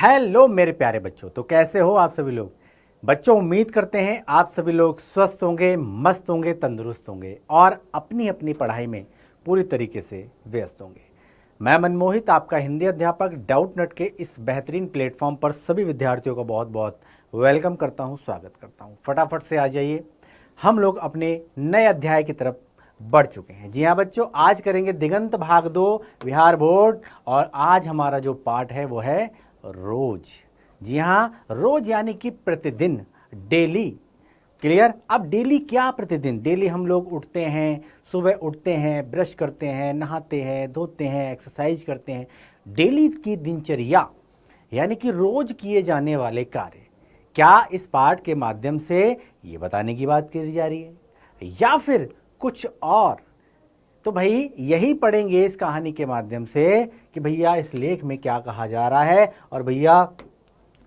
Hello मेरे प्यारे बच्चों, तो कैसे हो आप सभी लोग। बच्चों, उम्मीद करते हैं आप सभी लोग स्वस्थ होंगे, मस्त होंगे, तंदुरुस्त होंगे और अपनी अपनी पढ़ाई में पूरी तरीके से व्यस्त होंगे। मैं मनमोहित, आपका हिंदी अध्यापक डाउट नट के इस बेहतरीन प्लेटफॉर्म पर सभी विद्यार्थियों का बहुत बहुत वेलकम करता हूं, स्वागत करता हूं। फटाफट से आ जाइए, हम लोग अपने नए अध्याय की तरफ बढ़ चुके हैं। जी हाँ बच्चों, आज करेंगे दिगंत भाग 2 बिहार बोर्ड और आज हमारा जो पाठ है वो है रोज। जी हाँ, रोज यानी कि प्रतिदिन, डेली। क्लियर। अब डेली क्या प्रतिदिन, डेली हम लोग उठते हैं, सुबह उठते हैं, ब्रश करते हैं, नहाते हैं, धोते हैं, एक्सरसाइज करते हैं। डेली की दिनचर्या यानी कि रोज किए जाने वाले कार्य क्या इस पाठ के माध्यम से ये बताने की बात करी जा रही है या फिर कुछ और। तो भाई यही पढ़ेंगे इस कहानी के माध्यम से कि भैया इस लेख में क्या कहा जा रहा है और भैया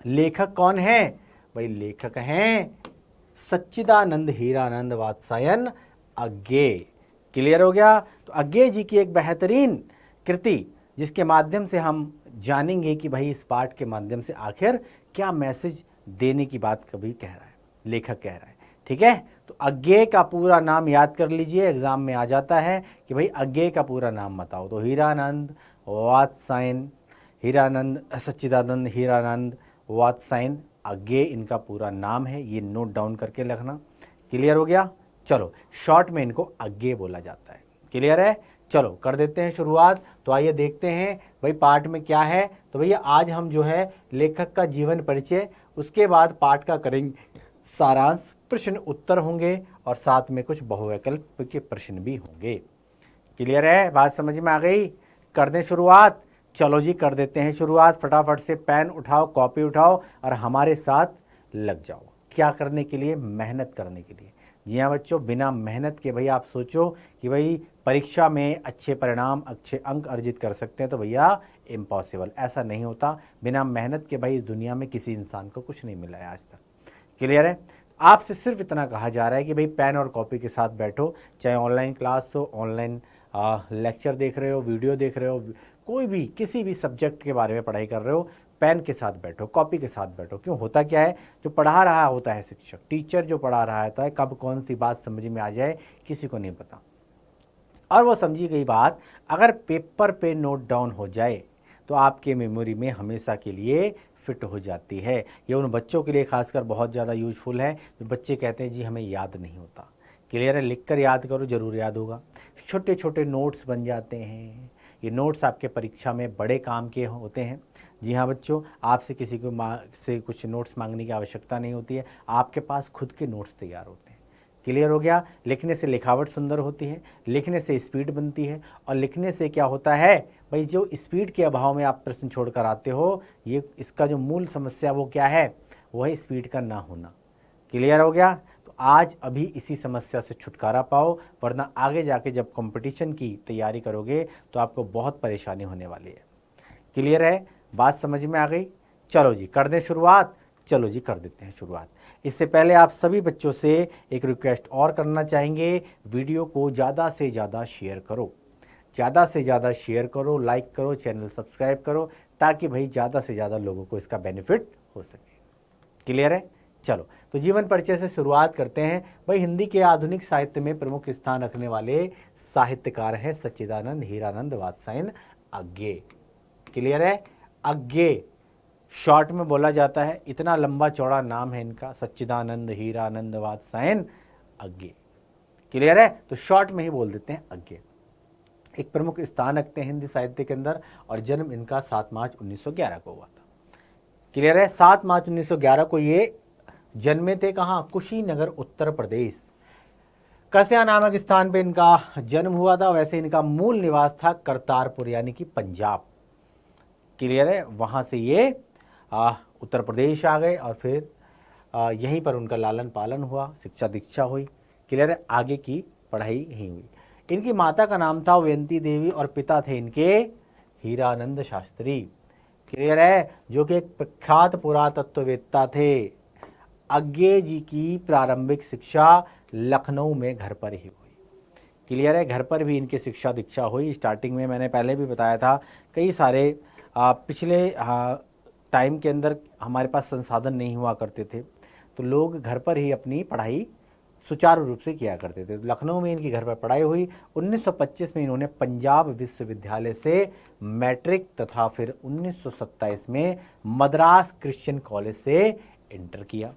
लेखक कौन है। भाई लेखक हैं सच्चिदानंद हीरानंद वात्स्यायन अज्ञे। क्लियर हो गया। तो अज्ञे जी की एक बेहतरीन कृति जिसके माध्यम से हम जानेंगे कि भाई इस पाठ के माध्यम से आखिर क्या मैसेज देने की बात कभी कह रहा है, लेखक कह रहा है। ठीक है, तो अज्ञे का पूरा नाम याद कर लीजिए, एग्जाम में आ जाता है कि भाई अज्ञे का पूरा नाम बताओ। तो हीरानंद वात्स्यायन, हीरानंद सच्चिदानंद हीरानंद वात्स्यायन अज्ञे इनका पूरा नाम है। ये नोट डाउन करके रखना। क्लियर हो गया। चलो, शॉर्ट में इनको अज्ञे बोला जाता है। क्लियर है। चलो कर देते हैं शुरुआत। तो आइए देखते हैं भाई पाठ में क्या है। तो भैया आज हम जो है लेखक का जीवन परिचय, उसके बाद पाठ का करेंगे सारांश, प्रश्न उत्तर होंगे और साथ में कुछ बहुविकल्प के प्रश्न भी होंगे। क्लियर है, बात समझ में आ गई। कर दें शुरुआत। चलो जी कर देते हैं शुरुआत। फटाफट से पेन उठाओ, कॉपी उठाओ और हमारे साथ लग जाओ। क्या करने के लिए? मेहनत करने के लिए। जी हाँ बच्चों, बिना मेहनत के भाई आप सोचो कि भाई परीक्षा में अच्छे परिणाम, अच्छे अंक अर्जित कर सकते हैं, तो भैया इम्पॉसिबल, ऐसा नहीं होता। बिना मेहनत के भाई इस दुनिया में किसी इंसान को कुछ नहीं मिला है आज तक। क्लियर है। आपसे सिर्फ इतना कहा जा रहा है कि भाई पेन और कॉपी के साथ बैठो, चाहे ऑनलाइन क्लास हो, ऑनलाइन लेक्चर देख रहे हो, वीडियो देख रहे हो, कोई भी किसी भी सब्जेक्ट के बारे में पढ़ाई कर रहे हो, पेन के साथ बैठो, कॉपी के साथ बैठो। क्यों? होता क्या है, जो पढ़ा रहा होता है शिक्षक, टीचर जो पढ़ा रहा होता है, कब कौन सी बात समझ में आ जाए किसी को नहीं पता। और वो समझी गई बात अगर पेपर पे नोट डाउन हो जाए तो आपके मेमोरी में हमेशा के लिए फिट हो जाती है। ये उन बच्चों के लिए खासकर बहुत ज़्यादा यूजफुल है जो बच्चे कहते हैं जी हमें याद नहीं होता। क्लियर है, लिख कर याद करो, ज़रूर याद होगा। छोटे छोटे नोट्स बन जाते हैं। ये नोट्स आपके परीक्षा में बड़े काम के होते हैं। जी हाँ बच्चों, आपसे किसी को से कुछ नोट्स मांगने की आवश्यकता नहीं होती है, आपके पास खुद के नोट्स तैयार होते हैं। क्लियर हो गया। लिखने से लिखावट सुंदर होती है, लिखने से स्पीड बनती है और लिखने से क्या होता है भाई, जो स्पीड के अभाव में आप प्रश्न छोड़कर आते हो, ये इसका जो मूल समस्या वो क्या है, वो है स्पीड का ना होना। क्लियर हो गया। तो आज अभी इसी समस्या से छुटकारा पाओ, वरना आगे जाके जब कंपटीशन की तैयारी करोगे तो आपको बहुत परेशानी होने वाली है। क्लियर है, बात समझ में आ गई। चलो जी कर दें शुरुआत। चलो जी कर देते हैं शुरुआत। इससे पहले आप सभी बच्चों से एक रिक्वेस्ट और करना चाहेंगे, वीडियो को ज़्यादा से ज़्यादा शेयर करो, ज़्यादा से ज़्यादा शेयर करो, लाइक करो, चैनल सब्सक्राइब करो, ताकि भाई ज़्यादा से ज़्यादा लोगों को इसका बेनिफिट हो सके। क्लियर है। चलो तो जीवन परिचय से शुरुआत करते हैं। भाई हिंदी के आधुनिक साहित्य में प्रमुख स्थान रखने वाले साहित्यकार हैं सच्चिदानंद हीरानंद वात्स्यायन अज्ञे। क्लियर है। अज्ञे शॉर्ट में बोला जाता है, इतना लंबा चौड़ा नाम है इनका, सच्चिदानंद हीरानंद वात्स्यायन अज्ञे। क्लियर है, तो शॉर्ट में ही बोल देते हैं अज्ञे। एक प्रमुख स्थान रखते हैं हिंदी साहित्य के अंदर और जन्म इनका 7 मार्च 1911 को हुआ था। क्लियर है, 7 मार्च 1911 को ये जन्मे थे। कहाँ? कुशीनगर उत्तर प्रदेश, कस्या नामक स्थान पे इनका जन्म हुआ था। वैसे इनका मूल निवास था करतारपुर यानी कि पंजाब। क्लियर है, वहाँ से ये उत्तर प्रदेश आ गए और फिर यहीं पर उनका लालन पालन हुआ, शिक्षा दीक्षा हुई। क्लियर है, आगे की पढ़ाई यहीं हुई। इनकी माता का नाम था वयंती देवी और पिता थे इनके हीरानंद शास्त्री। क्लियर है, जो कि एक प्रख्यात पुरातत्ववेत्ता थे। अज्ञे जी की प्रारंभिक शिक्षा लखनऊ में घर पर ही हुई। क्लियर है, घर पर भी इनकी शिक्षा दीक्षा हुई। स्टार्टिंग में मैंने पहले भी बताया था, कई सारे पिछले टाइम के अंदर हमारे पास संसाधन नहीं हुआ करते थे, तो लोग घर पर ही अपनी पढ़ाई सुचारू रूप से किया करते थे। लखनऊ में इनकी घर पर पढ़ाई हुई। 1925 में इन्होंने पंजाब विश्वविद्यालय से मैट्रिक तथा फिर 1927 में मद्रास क्रिश्चियन कॉलेज से इंटर किया।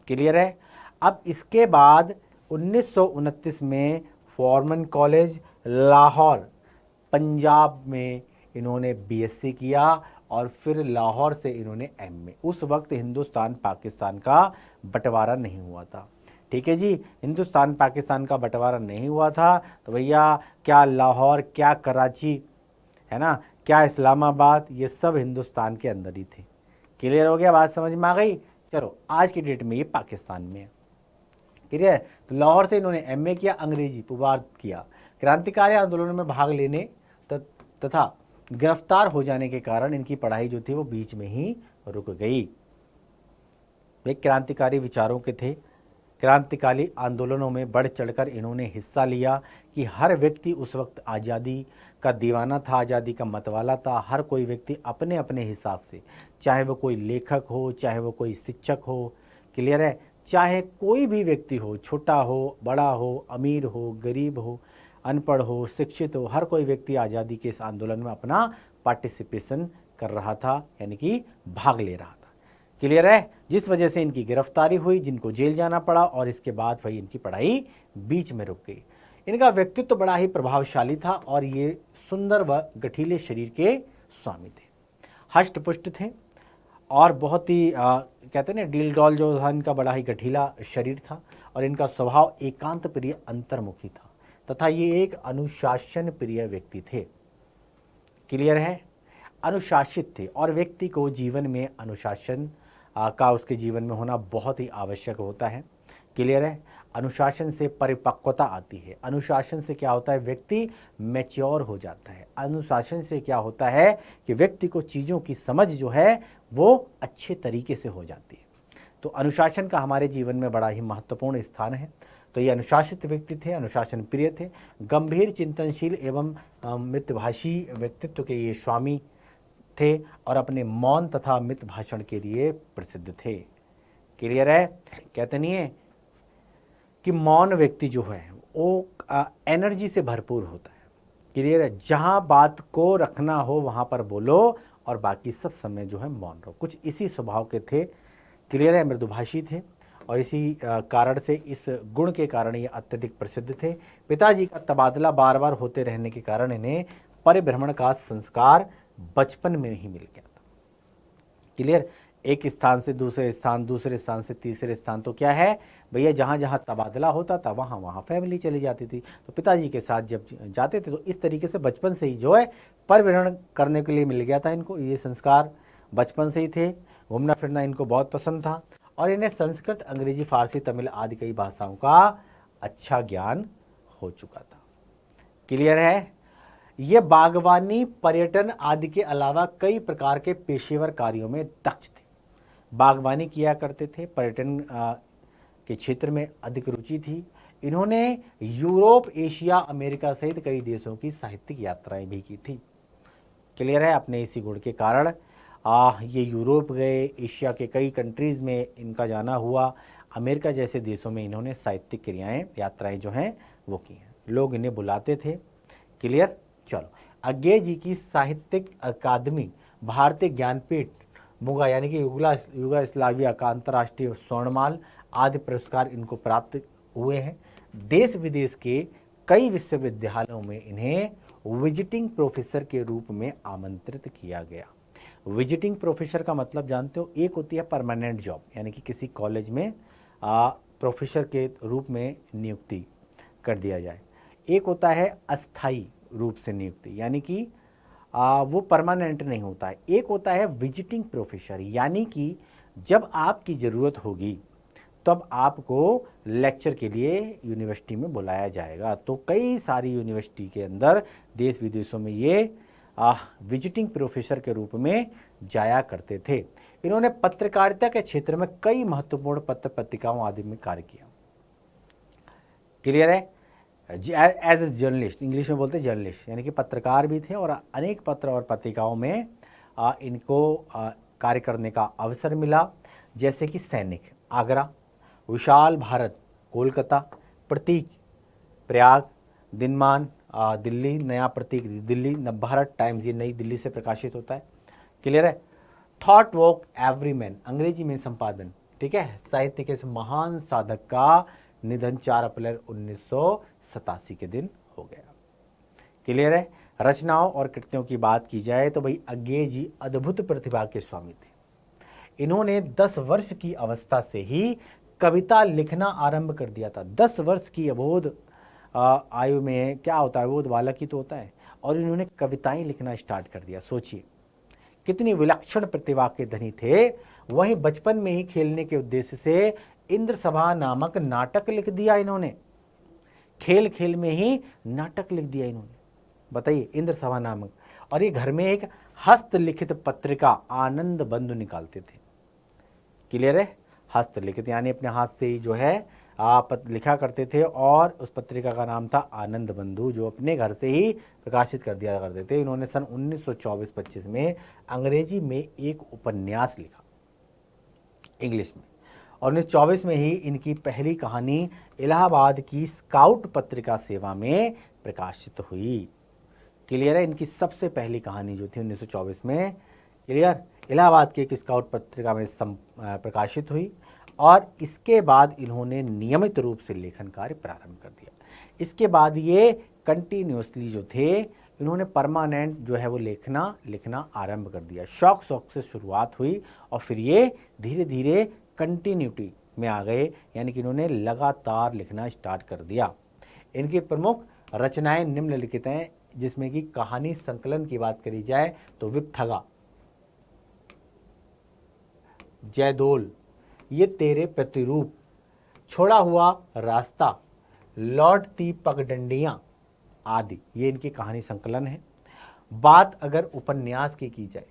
क्लियर है। अब इसके बाद 1929 में फॉर्मन कॉलेज लाहौर पंजाब में इन्होंने बीएससी किया और फिर लाहौर से इन्होंने एमए। उस वक्त हिंदुस्तान पाकिस्तान का बंटवारा नहीं हुआ था। ठीक है जी, हिंदुस्तान पाकिस्तान का बंटवारा नहीं हुआ था तो भैया क्या लाहौर, क्या कराची, है ना, क्या इस्लामाबाद, ये सब हिंदुस्तान के अंदर ही थे। क्लियर हो गया, बात समझ में आ गई। चलो आज की डेट में ये पाकिस्तान में है। क्लियर है। तो लाहौर से इन्होंने एमए किया, अंग्रेजी पुबार किया। क्रांतिकारी आंदोलनों में भाग लेने तथा गिरफ्तार हो जाने के कारण इनकी पढ़ाई जो थी वो बीच में ही रुक गई। वे क्रांतिकारी विचारों के थे। क्रांतिकारी आंदोलनों में बढ़ चढ़कर इन्होंने हिस्सा लिया कि हर व्यक्ति उस वक्त आज़ादी का दीवाना था, आज़ादी का मतवाला था। हर कोई व्यक्ति अपने अपने हिसाब से, चाहे वो कोई लेखक हो, चाहे वो कोई शिक्षक हो, क्लियर है, चाहे कोई भी व्यक्ति हो, छोटा हो, बड़ा हो, अमीर हो, गरीब हो, अनपढ़ हो, शिक्षित हो, हर कोई व्यक्ति आज़ादी के इस आंदोलन में अपना पार्टिसिपेशन कर रहा था, यानी कि भाग ले रहा था। क्लियर है। जिस वजह से इनकी गिरफ्तारी हुई, जिनको जेल जाना पड़ा और इसके बाद भाई इनकी पढ़ाई बीच में रुक गई। इनका व्यक्तित्व बड़ा ही प्रभावशाली था और ये सुंदर व गठीले शरीर के स्वामी थे, हष्ट पुष्ट थे और बहुत ही कहते हैं ना डील डॉल जो था, इनका बड़ा ही गठीला शरीर था और इनका स्वभाव एकांत प्रिय, अंतर्मुखी था तथा ये एक अनुशासन प्रिय व्यक्ति थे। क्लियर है। अनुशासित थे और व्यक्ति को जीवन में अनुशासन का उसके जीवन में होना बहुत ही आवश्यक होता है। क्लियर है। अनुशासन से परिपक्वता आती है। अनुशासन से क्या होता है, व्यक्ति मैच्योर हो जाता है। अनुशासन से क्या होता है कि व्यक्ति को चीज़ों की समझ जो है वो अच्छे तरीके से हो जाती है। तो अनुशासन का हमारे जीवन में बड़ा ही महत्वपूर्ण स्थान है। तो ये अनुशासित व्यक्ति थे, अनुशासन प्रिय थे, गंभीर, चिंतनशील एवं मितभाषी व्यक्तित्व के ये स्वामी थे और अपने मौन तथा मित भाषण के लिए प्रसिद्ध थे। क्लियर है। कहते नहीं है कि मौन व्यक्ति जो है वो एनर्जी से भरपूर होता है। क्लियर है। जहाँ बात को रखना हो वहाँ पर बोलो और बाकी सब समय जो है मौन रहो। कुछ इसी स्वभाव के थे। क्लियर है। मृदुभाषी थे और इसी कारण से, इस गुण के कारण ये अत्यधिक प्रसिद्ध थे। पिताजी का तबादला बार बार होते रहने के कारण इन्हें परिभ्रमण का संस्कार बचपन में ही मिल गया था। क्लियर। एक स्थान से दूसरे स्थान, दूसरे स्थान से तीसरे स्थान, तो क्या है भैया, जहाँ जहाँ तबादला होता था वहाँ वहाँ फैमिली चली जाती थी। तो पिताजी के साथ जब जाते थे तो इस तरीके से बचपन से ही जो है परिभ्रमण करने के लिए मिल गया था इनको। ये संस्कार बचपन से ही थे। घूमना फिरना इनको बहुत पसंद था और इन्हें संस्कृत, अंग्रेजी, फारसी, तमिल आदि कई भाषाओं का अच्छा ज्ञान हो चुका था। क्लियर है। ये बागवानी, पर्यटन आदि के अलावा कई प्रकार के पेशेवर कार्यों में दक्ष थे। बागवानी किया करते थे, पर्यटन के क्षेत्र में अधिक रुचि थी। इन्होंने यूरोप, एशिया, अमेरिका सहित कई देशों की साहित्यिक यात्राएं भी की थी। क्लियर है। अपने इसी गुण के कारण ये यूरोप गए, एशिया के कई कंट्रीज़ में इनका जाना हुआ, अमेरिका जैसे देशों में इन्होंने साहित्यिक क्रियाएं, यात्राएं जो हैं वो की हैं। लोग इन्हें बुलाते थे। क्लियर। चलो, अज्ञे जी की साहित्यिक अकादमी, भारतीय ज्ञानपीठ, मुगा यानी कि युगोस्लाविया का अंतर्राष्ट्रीय स्वर्णमाल आदि पुरस्कार इनको प्राप्त हुए हैं। देश विदेश के कई विश्वविद्यालयों में इन्हें विजिटिंग प्रोफेसर के रूप में आमंत्रित किया गया। विजिटिंग प्रोफेसर का मतलब जानते हो, एक होती है परमानेंट जॉब, यानी कि किसी कॉलेज में प्रोफेसर के रूप में नियुक्ति कर दिया जाए। एक होता है अस्थाई रूप से नियुक्ति, यानी कि वो परमानेंट नहीं होता है। एक होता है विजिटिंग प्रोफेसर, यानी कि जब आपकी ज़रूरत होगी तब आपको लेक्चर के लिए यूनिवर्सिटी में बुलाया जाएगा। तो कई सारी यूनिवर्सिटी के अंदर देश विदेशों में ये विजिटिंग प्रोफेसर के रूप में जाया करते थे। इन्होंने पत्रकारिता के क्षेत्र में कई महत्वपूर्ण पत्र पत्रिकाओं आदि में कार्य किया। क्लियर है। एज ए जर्नलिस्ट, इंग्लिश में बोलते हैं जर्नलिस्ट, यानी कि पत्रकार भी थे और अनेक पत्र और पत्रिकाओं में इनको कार्य करने का अवसर मिला, जैसे कि सैनिक आगरा, विशाल भारत कोलकाता, प्रतीक प्रयाग, दिनमान दिल्ली, नया प्रतीक दिल्ली, नवभारत टाइम्स ये नई दिल्ली से प्रकाशित होता है। क्लियर है। थॉट वॉक एवरीमैन अंग्रेजी में संपादन, ठीक है। साहित्य के इस महान साधक का निधन 4 अप्रैल 1987 के दिन हो गया। क्लियर है। रचनाओं और कृतियों की बात की जाए तो भाई अज्ञेय जी अद्भुत प्रतिभा के स्वामी थे। इन्होंने 10 वर्ष की अवस्था से ही कविता लिखना आरंभ कर दिया था। 10 वर्ष की अबोध आयु में क्या होता है, अबोध बालक ही तो होता है, और इन्होंने कविताएं लिखना स्टार्ट कर दिया। सोचिए कितनी विलक्षण प्रतिभा के धनी थे। वहीं बचपन में ही खेलने के उद्देश्य से इंद्र सभा नामक नाटक लिख दिया इन्होंने। खेल खेल में ही नाटक लिख दिया इन्होंने, बताइए, इंद्र सभा नामक। और ये घर में एक हस्तलिखित पत्रिका आनंद बंधु निकालते थे। क्लियर है। हस्तलिखित यानी अपने हाथ से ही जो है लिखा करते थे, और उस पत्रिका का नाम था आनंद बंधु, जो अपने घर से ही प्रकाशित कर दिया करते थे। इन्होंने सन 1924-25 में अंग्रेजी में एक उपन्यास लिखा इंग्लिश में, और 1924 में ही इनकी पहली कहानी इलाहाबाद की स्काउट पत्रिका सेवा में प्रकाशित हुई। क्लियर है। इनकी सबसे पहली कहानी जो थी 1924 में, क्लियर, इलाहाबाद की एक स्काउट पत्रिका में प्रकाशित हुई, और इसके बाद इन्होंने नियमित रूप से लेखन कार्य प्रारंभ कर दिया। इसके बाद ये कंटिन्यूसली जो थे, इन्होंने परमानेंट जो है वो लिखना आरंभ कर दिया। शौक से शुरुआत हुई, और फिर ये धीरे धीरे कंटिन्यूटी में आ गए, यानी कि इन्होंने लगातार लिखना स्टार्ट कर दिया। इनकी प्रमुख रचनाएं निम्नलिखित हैं, जिसमें कि कहानी संकलन की बात करी जाए तो विपथगा, जयदोल, ये तेरे प्रतिरूप, छोड़ा हुआ रास्ता, लौटती पगडंडियां आदि, ये इनकी कहानी संकलन है। बात अगर उपन्यास की जाए,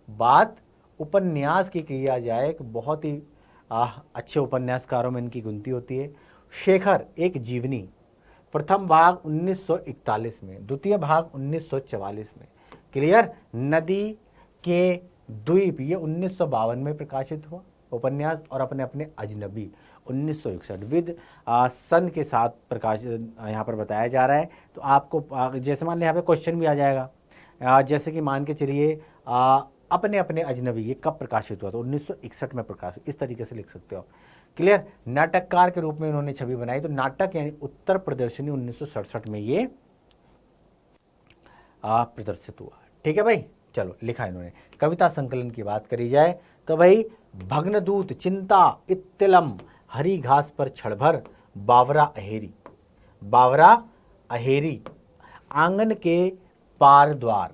बात उपन्यास की किया जाए, बहुत ही अच्छे उपन्यासकारों में इनकी गिनती होती है। शेखर एक जीवनी, प्रथम भाग 1941 में, द्वितीय भाग 1944 में। क्लियर। नदी के द्वीप ये 1952 में प्रकाशित हुआ उपन्यास, और अपने अपने अजनबी 1961 विद सन के साथ प्रकाशित यहाँ पर बताया जा रहा है। तो आपको जैसे मान लें यहाँ पे क्वेश्चन भी आ जाएगा, जैसे कि मान के चलिए अपने अपने अजनबी ये कब प्रकाशित हुआ, तो 1961 में प्रकाशित, इस तरीके से लिख सकते हो। क्लियर। नाटककार के रूप में इन्होंने छवि बनाई, तो नाटक यानी उत्तर प्रदर्शनी 1967 में ये प्रदर्शित हुआ। ठीक है भाई, चलो लिखा इन्होंने। कविता संकलन की बात करी जाए तो भाई भग्नदूत, चिंता, इत्तिलम, हरी घास पर क्षणभर, बावरा अहेरी, बावरा अहेरी, आंगन के पार द्वार,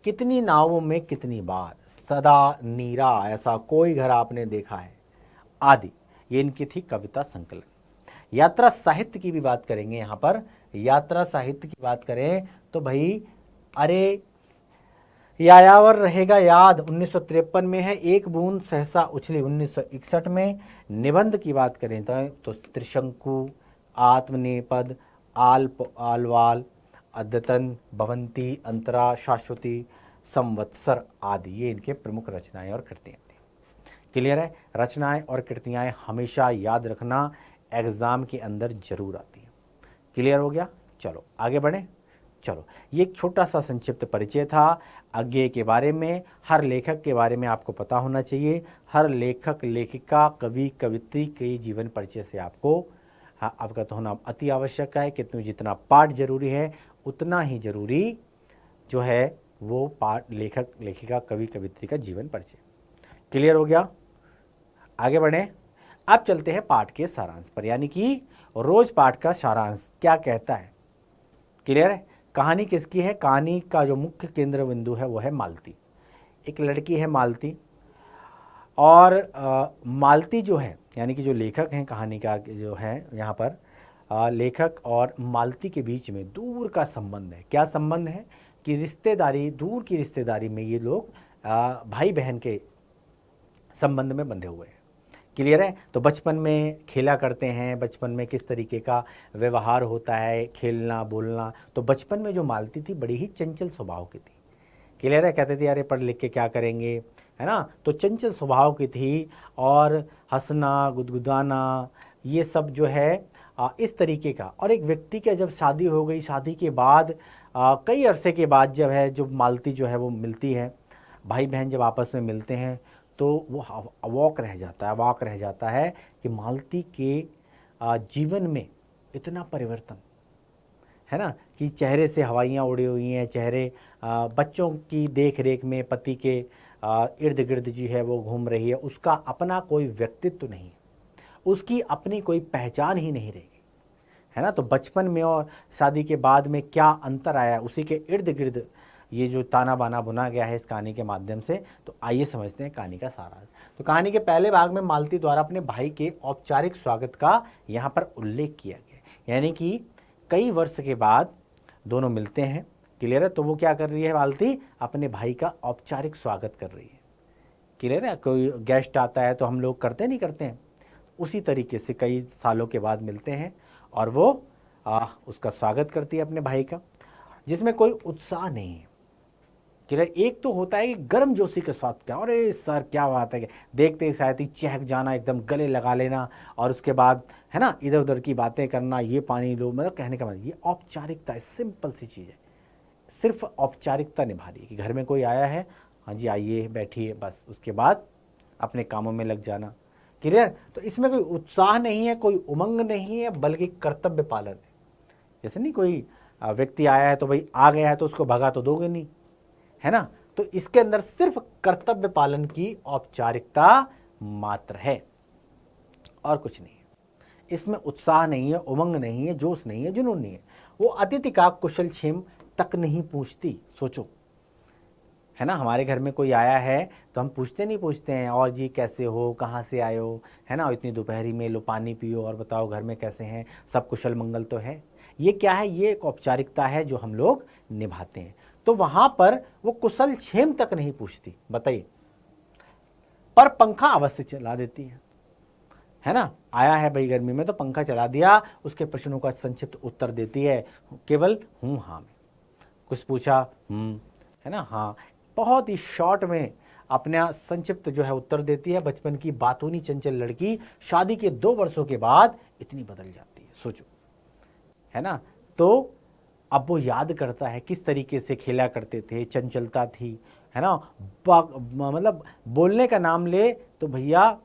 कितनी नावों में कितनी बार, सदा नीरा, ऐसा कोई घर आपने देखा है, आदि, ये इनकी थी कविता संकलन। यात्रा साहित्य की भी बात करेंगे। यहाँ पर यात्रा साहित्य की बात करें तो भाई अरे यायावर रहेगा याद 1953 में है, एक बूंद सहसा उछली 1961 में। निबंध की बात करें तो त्रिशंकु, आत्मनेपद, आलवाल, अद्यतन, भवंती, अंतरा, शाश्वती, संवत्सर आदि, ये इनके प्रमुख रचनाएं और कृतियाँ थी। क्लियर है। रचनाएं और कृतियाँ हमेशा याद रखना, एग्जाम के अंदर जरूर आती है। क्लियर हो गया। चलो आगे बढ़ें। चलो, ये एक छोटा सा संक्षिप्त परिचय था अज्ञेय के बारे में। हर लेखक के बारे में आपको पता होना चाहिए। हर लेखक, लेखिका, कवि, कवित्री के जीवन परिचय से आपको अवगत होना अति आवश्यक है। कितनी जितना पाठ जरूरी है, उतना ही जरूरी जो है वो पाठ लेखक, लेखिका, कवि, कवित्री का जीवन परिचय। क्लियर हो गया। आगे बढ़ें। अब चलते हैं पाठ के सारांश पर, यानी कि रोज पाठ का सारांश क्या कहता है। क्लियर है। कहानी किसकी है? कहानी का जो मुख्य केंद्र बिंदु है वो है मालती। एक लड़की है मालती, और मालती जो है, यानी कि जो लेखक हैं कहानी का जो है यहाँ पर लेखक और मालती के बीच में दूर का संबंध है। क्या संबंध है? कि रिश्तेदारी, दूर की रिश्तेदारी में ये लोग भाई बहन के संबंध में बंधे हुए हैं। क्लियर है। तो बचपन में खेला करते हैं, बचपन में किस तरीके का व्यवहार होता है, खेलना बोलना। तो बचपन में जो मालती थी बड़ी ही चंचल स्वभाव की थी। क्लियर है। कहते थे अरे पढ़ लिख के क्या करेंगे, है ना। तो चंचल स्वभाव की थी और हंसना गुदगुदाना ये सब जो है इस तरीके का। और एक व्यक्ति का जब शादी हो गई, शादी के बाद कई अरसे के बाद जब है जो मालती जो है वो मिलती है, भाई बहन जब आपस में मिलते हैं तो वो अवाक रह जाता है कि मालती के जीवन में इतना परिवर्तन, है ना, कि चेहरे से हवाइयाँ उड़ी हुई हैं, चेहरे बच्चों की देख रेख में पति के इर्द गिर्द जी है वो घूम रही है, उसका अपना कोई व्यक्तित्व नहीं है, उसकी अपनी कोई पहचान ही नहीं रहेगी, है ना। तो बचपन में और शादी के बाद में क्या अंतर आया, उसी के इर्द गिर्द ये जो ताना बाना बुना गया है इस कहानी के माध्यम से। तो आइए समझते हैं कहानी का सारांश। तो कहानी के पहले भाग में मालती द्वारा अपने भाई के औपचारिक स्वागत का यहाँ पर उल्लेख किया गया, यानी कि कई वर्ष के बाद दोनों मिलते हैं, क्लियर है। तो वो क्या कर रही है मालती, अपने भाई का औपचारिक स्वागत कर रही है, क्लियर है। कोई गेस्ट आता है तो हम लोग करते नहीं करते हैं, उसी तरीके से कई सालों के बाद मिलते हैं और वो उसका स्वागत करती है अपने भाई का, जिसमें कोई उत्साह नहीं है, क्लियर। एक तो होता है कि गर्मजोशी के साथ क्या, अरे सर क्या बात है, देखते ही शायद ही चहक जाना, एकदम गले लगा लेना, और उसके बाद है ना इधर उधर की बातें करना, ये पानी लो, मतलब कहने का मतलब ये औपचारिकता है, सिंपल सी चीज़ है, सिर्फ औपचारिकता निभा रही है कि घर में कोई आया है, हाँ जी आइए बैठिए, बस उसके बाद अपने कामों में लग जाना, क्लियर। तो इसमें कोई उत्साह नहीं है, कोई उमंग नहीं है, बल्कि कर्तव्य पालन है। जैसे नहीं कोई व्यक्ति आया है तो भाई आ गया है तो उसको भगा तो दोगे नहीं, है ना। तो इसके अंदर सिर्फ कर्तव्य पालन की औपचारिकता मात्र है और कुछ नहीं है। इसमें उत्साह नहीं है, उमंग नहीं है, जोश नहीं है, जुनून नहीं है। वो अतिथि का कुशल क्षेम तक नहीं पूछती। सोचो, है ना, हमारे घर में कोई आया है तो हम पूछते हैं और जी कैसे हो, कहाँ से आए हो, है ना, इतनी दोपहरी में लो पानी पियो और बताओ घर में कैसे हैं, सब कुशल मंगल तो है। ये क्या है, ये एक औपचारिकता है जो हम लोग निभाते हैं। तो वहां पर वो कुशल क्षेम तक नहीं पूछती, बताइए, पर पंखा अवश्य चला देती है ना। आया है भाई गर्मी में तो पंखा चला दिया, उसके प्रश्नों का संक्षिप्त उत्तर देती है, केवल हूँ हाँ में। कुछ पूछा है ना, हाँ, बहुत ही शॉर्ट में अपना संक्षिप्त जो है उत्तर देती है। बचपन की बातूनी चंचल लड़की शादी के 2 वर्षों के बाद इतनी बदल जाती है, सोचो, है ना। तो अब वो याद करता है किस तरीके से खेला करते थे, चंचलता थी, है ना, मतलब बोलने का नाम ले तो भैया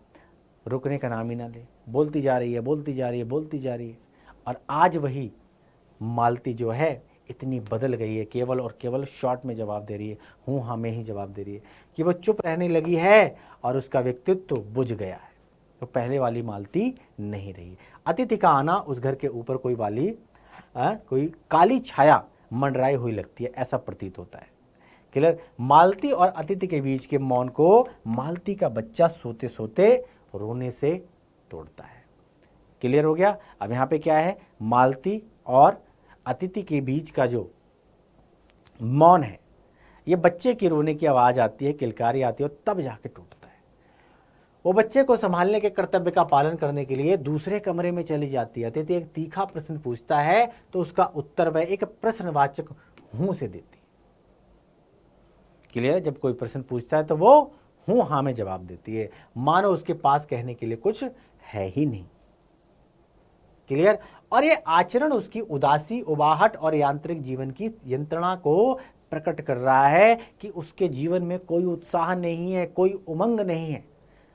रुकने का नाम ही ना ले, बोलती जा रही है। और आज वही मालती जो है इतनी बदल गई है, केवल और केवल शॉर्ट में जवाब दे रही है, हूँ हाँ में ही जवाब दे रही है, कि वो चुप रहने लगी है और उसका व्यक्तित्व बुझ गया है। तो पहले वाली मालती नहीं रही। अतिथि का आना उस घर के ऊपर कोई काली छाया मंडराई हुई लगती है, ऐसा प्रतीत होता है, क्लियर। मालती और अतिथि के बीच के मौन को मालती का बच्चा सोते सोते रोने से तोड़ता है, क्लियर हो गया। अब यहाँ पे क्या है, मालती और अतिथि के बीच का जो मौन है, ये बच्चे की रोने की आवाज़ आती है, किलकारी आती है और तब जाके टूटता है। वो बच्चे को संभालने के कर्तव्य का पालन करने के लिए दूसरे कमरे में चली जाती है। अतिथि एक तीखा प्रश्न पूछता है तो उसका उत्तर वह एक प्रश्नवाचक हूं से देती है, क्लियर है। जब कोई प्रश्न पूछता है तो वो हूं हाँ में जवाब देती है, मानो उसके पास कहने के लिए कुछ है ही नहीं, क्लियर। और ये आचरण उसकी उदासी, उबाहट और यांत्रिक जीवन की यंत्रणा को प्रकट कर रहा है कि उसके जीवन में कोई उत्साह नहीं है, कोई उमंग नहीं है,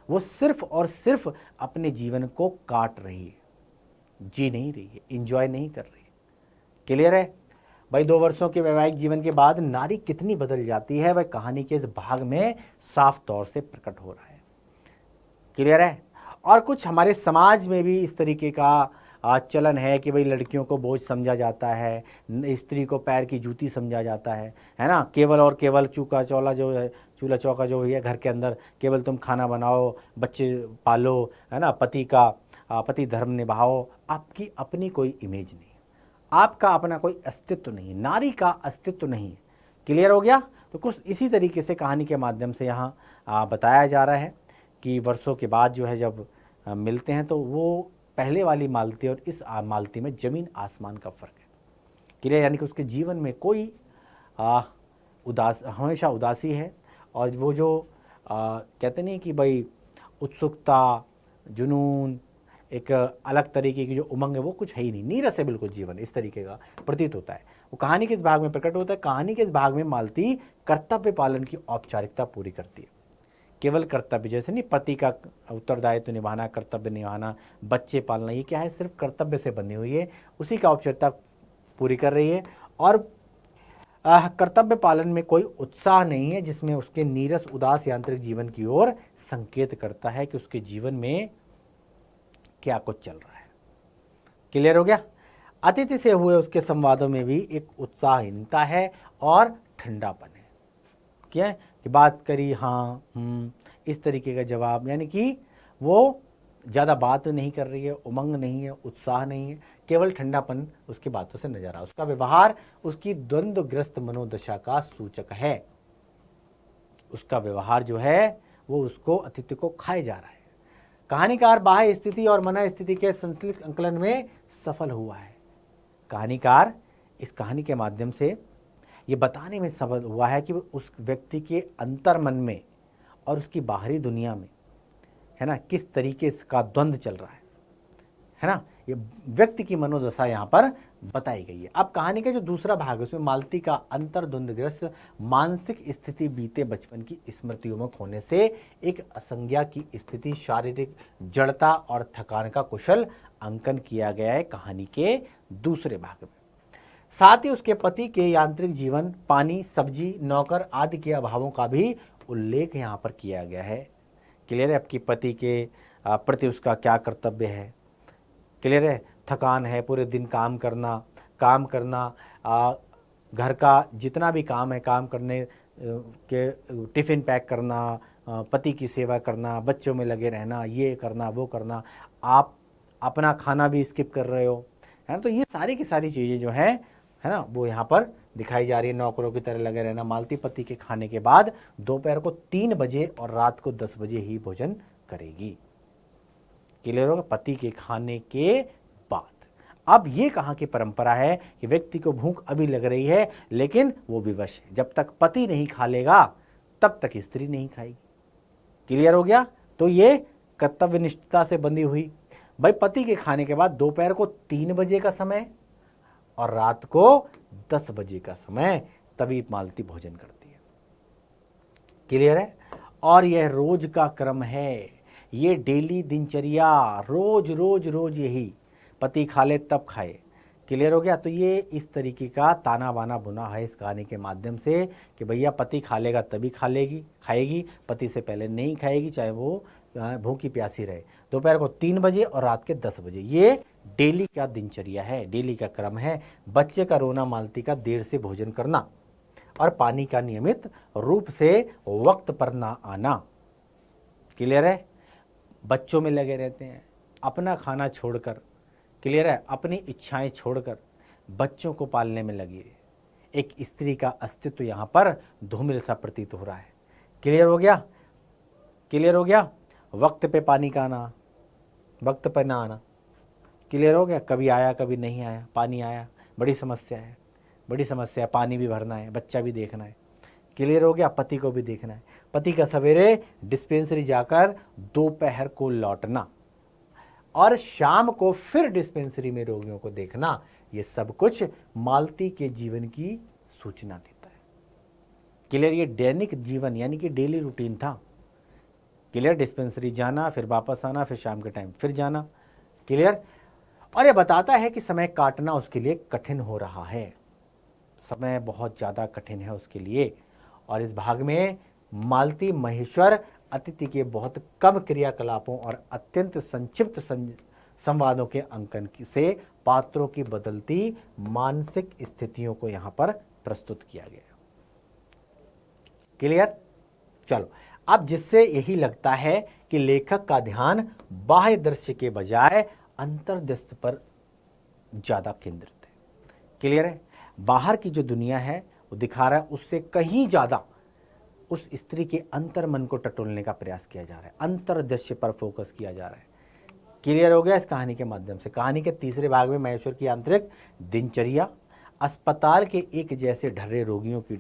वो सिर्फ और सिर्फ अपने जीवन को काट रही है, जी नहीं रही है, इंजॉय नहीं कर रही है, क्लियर है भाई। 2 वर्षों के वैवाहिक जीवन के बाद नारी कितनी बदल जाती है, वह कहानी के इस भाग में साफ तौर से प्रकट हो रहा है, क्लियर है। और कुछ हमारे समाज में भी इस तरीके का चलन है कि भाई लड़कियों को बोझ समझा जाता है, स्त्री को पैर की जूती समझा जाता है ना। केवल और केवल चूल्हा चौका जो है घर के अंदर, केवल तुम खाना बनाओ, बच्चे पालो, है ना, पति धर्म निभाओ, आपकी अपनी कोई इमेज नहीं, आपका अपना कोई अस्तित्व नहीं, नारी का अस्तित्व नहीं, क्लियर हो गया। तो कुछ इसी तरीके से कहानी के माध्यम से यहाँ बताया जा रहा है कि वर्षों के बाद जो है जब मिलते हैं तो वो पहले वाली मालती और इस मालती में ज़मीन आसमान का फ़र्क है, क्लियर। यानी कि उसके जीवन में कोई हमेशा उदासी है। और वो जो कहते नहीं कि भाई उत्सुकता, जुनून, एक अलग तरीके की जो उमंग है वो कुछ है ही नहीं, नीरस है बिल्कुल जीवन, इस तरीके का प्रतीत होता है। वो कहानी के इस भाग में प्रकट होता है। कहानी के इस भाग में मालती कर्तव्य पालन की औपचारिकता पूरी करती है। केवल कर्तव्य, जैसे नहीं पति का उत्तरदायित्व निभाना, कर्तव्य निभाना, बच्चे पालना, ये क्या है, सिर्फ कर्तव्य से बंधी हुई है, उसी का औपचारिकता पूरी कर रही है। और कर्तव्य पालन में कोई उत्साह नहीं है जिसमें उसके नीरस उदास यांत्रिक जीवन की ओर संकेत करता है कि उसके जीवन में क्या कुछ चल रहा है। क्लियर हो गया। अतिथि से हुए उसके संवादों में भी एक उत्साहहीनता है और ठंडापन है। क्या है कि बात करी, हाँ, इस तरीके का जवाब, यानी कि वो ज़्यादा बात नहीं कर रही है, उमंग नहीं है, उत्साह नहीं है, केवल ठंडापन उसकी बातों से नजर आ। उसका व्यवहार उसकी द्वंद्वग्रस्त मनोदशा का सूचक है। उसका व्यवहार जो है वो उसको अतिथि को खाए जा रहा है। कहानीकार बाह्य स्थिति और मन स्थिति के संश्लिष्ट अंकलन में सफल हुआ है। कहानीकार इस कहानी के माध्यम से ये बताने में सफल हुआ है कि उस व्यक्ति के अंतर मन में और उसकी बाहरी दुनिया में, है ना, किस तरीके का द्वंद्व चल रहा है ना, ये व्यक्ति की मनोदशा यहाँ पर बताई गई है। अब कहानी का जो दूसरा भाग है उसमें मालती का अंतर्द्वंद्वग्रस्त मानसिक स्थिति बीते बचपन की स्मृतियों में खोने से एक असंज्ञा की स्थिति, शारीरिक जड़ता और थकान का कुशल अंकन किया गया है कहानी के दूसरे भाग में। साथ ही उसके पति के यांत्रिक जीवन, पानी, सब्जी, नौकर आदि के अभावों का भी उल्लेख यहाँ पर किया गया है। क्लियर है। आपकी पति के प्रति उसका क्या कर्तव्य है, क्लियर है। थकान है, पूरे दिन काम करना, घर का जितना भी काम है, काम करने के टिफ़िन पैक करना, पति की सेवा करना, बच्चों में लगे रहना, ये करना वो करना, आप अपना खाना भी स्किप कर रहे हो, है ना। तो ये सारी की सारी चीज़ें जो है ना, वो यहाँ पर दिखाई जा रही है। नौकरों की तरह लगे रहना। मालती पति के खाने के बाद दोपहर को 3 बजे और रात को 10 बजे ही भोजन करेगी। क्लियर होगा। पति के खाने के बाद। अब ये कहाँ की परंपरा है कि व्यक्ति को भूख अभी लग रही है लेकिन वो विवश है। जब तक पति नहीं खा लेगा तब तक स्त्री नहीं खाएगी। क्लियर हो गया। तो ये कर्तव्यनिष्ठता से बंधी हुई। भाई पति के खाने के बाद दोपहर को 3 बजे का समय और रात को 10 बजे का समय, तभी मालती भोजन करती है। क्लियर है। और यह रोज का क्रम है, ये डेली दिनचर्या, रोज रोज रोज यही, पति खा ले तब खाए। क्लियर हो गया। तो ये इस तरीके का ताना बाना बुना है इस कहानी के माध्यम से कि भैया पति खा लेगा तभी खाएगी, पति से पहले नहीं खाएगी, चाहे वो भूखी प्यासी रहे। दोपहर को 3 बजे और रात के 10 बजे, ये डेली का दिनचर्या है, डेली का क्रम है। बच्चे का रोना, मालती का देर से भोजन करना और पानी का नियमित रूप से वक्त पर ना आना। क्लियर है। बच्चों में लगे रहते हैं, अपना खाना छोड़कर, क्लियर है, अपनी इच्छाएं छोड़कर बच्चों को पालने में लगी है। एक स्त्री का अस्तित्व यहाँ पर धूमिल सा प्रतीत हो रहा है। क्लियर हो गया। क्लियर हो गया। वक्त पे पानी का आना, वक्त पर ना आना। क्लियर हो गया। कभी आया कभी नहीं आया, पानी आया, बड़ी समस्या है, बड़ी समस्या है। पानी भी भरना है, बच्चा भी देखना है। क्लियर हो गया। पति को भी देखना है। पति का सवेरे डिस्पेंसरी जाकर दोपहर को लौटना और शाम को फिर डिस्पेंसरी में रोगियों को देखना, ये सब कुछ मालती के जीवन की सूचना देता है। क्लियर। ये दैनिक जीवन यानी कि डेली रूटीन था। क्लियर। डिस्पेंसरी जाना, फिर वापस आना, फिर शाम के टाइम फिर जाना। क्लियर। और ये बताता है कि समय काटना उसके लिए कठिन हो रहा है, समय बहुत ज़्यादा कठिन है उसके लिए। और इस भाग में मालती महेश्वर अतिथि के बहुत कम क्रियाकलापों और अत्यंत संक्षिप्त संवादों के अंकन से पात्रों की बदलती मानसिक स्थितियों को यहाँ पर प्रस्तुत किया गया। क्लियर। चलो, अब जिससे यही लगता है कि लेखक का ध्यान बाह्य दृश्य के बजाय अंतर्दृश्य पर ज़्यादा केंद्रित है। क्लियर है। बाहर की जो दुनिया है वो दिखा रहा है, उससे कहीं ज़्यादा उस स्त्री के अंतर मन को टटोलने का प्रयास किया जा रहा है, अंतर्दृश्य पर फोकस किया जा रहा है। क्लियर हो गया इस कहानी के माध्यम से। कहानी के तीसरे भाग में महेश्वर की आंतरिक दिनचर्या, अस्पताल के एक जैसे ढर्रे रोगियों की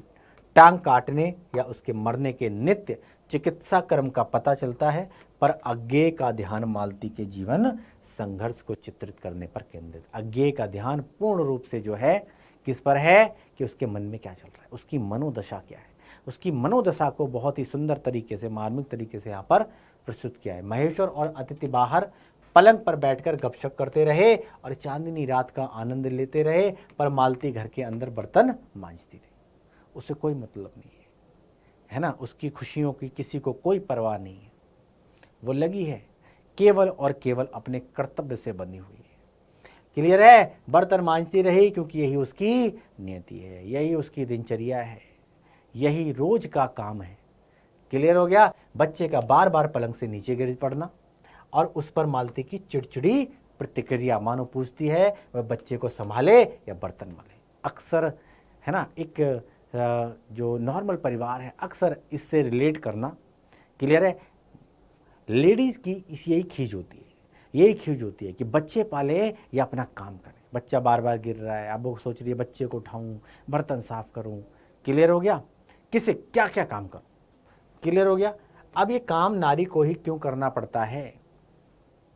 टांग काटने या उसके मरने के नित्य चिकित्सा कर्म का पता चलता है, पर अज्ञेय का ध्यान मालती के जीवन संघर्ष को चित्रित करने पर केंद्रित। अज्ञेय का ध्यान पूर्ण रूप से जो है किस पर है कि उसके मन में क्या चल रहा है, उसकी मनोदशा क्या है। उसकी मनोदशा को बहुत ही सुंदर तरीके से, मार्मिक तरीके से यहाँ पर प्रस्तुत किया है। महेश्वर और अतिथि बाहर पलंग पर बैठकर गपशप करते रहे और चांदनी रात का आनंद लेते रहे, पर मालती घर के अंदर बर्तन मांजती रही। उसे कोई मतलब नहीं है ना, उसकी खुशियों की किसी को कोई परवाह नहीं है। वो लगी है केवल और केवल अपने कर्तव्य से बनी हुई है। क्लियर है? बर्तन मांजती रही क्योंकि यही उसकी नियति है, यही उसकी दिनचर्या है, यही रोज का काम है। क्लियर हो गया? बच्चे का बार बार पलंग से नीचे गिर पड़ना और उस पर मालती की चिड़चिड़ी प्रतिक्रिया, मानो पूछती है वह बच्चे को संभाले या बर्तन मले। अक्सर है ना, एक जो नॉर्मल परिवार है अक्सर इससे रिलेट करना। क्लियर है? लेडीज़ की यही खींच होती है, यही खींच होती है कि बच्चे पाले या अपना काम करें। बच्चा बार बार गिर रहा है, अब वो सोच रही है बच्चे को उठाऊं, बर्तन साफ करूं। क्लियर हो गया? किसे क्या क्या काम करूं। क्लियर हो गया? अब ये काम नारी को ही क्यों करना पड़ता है,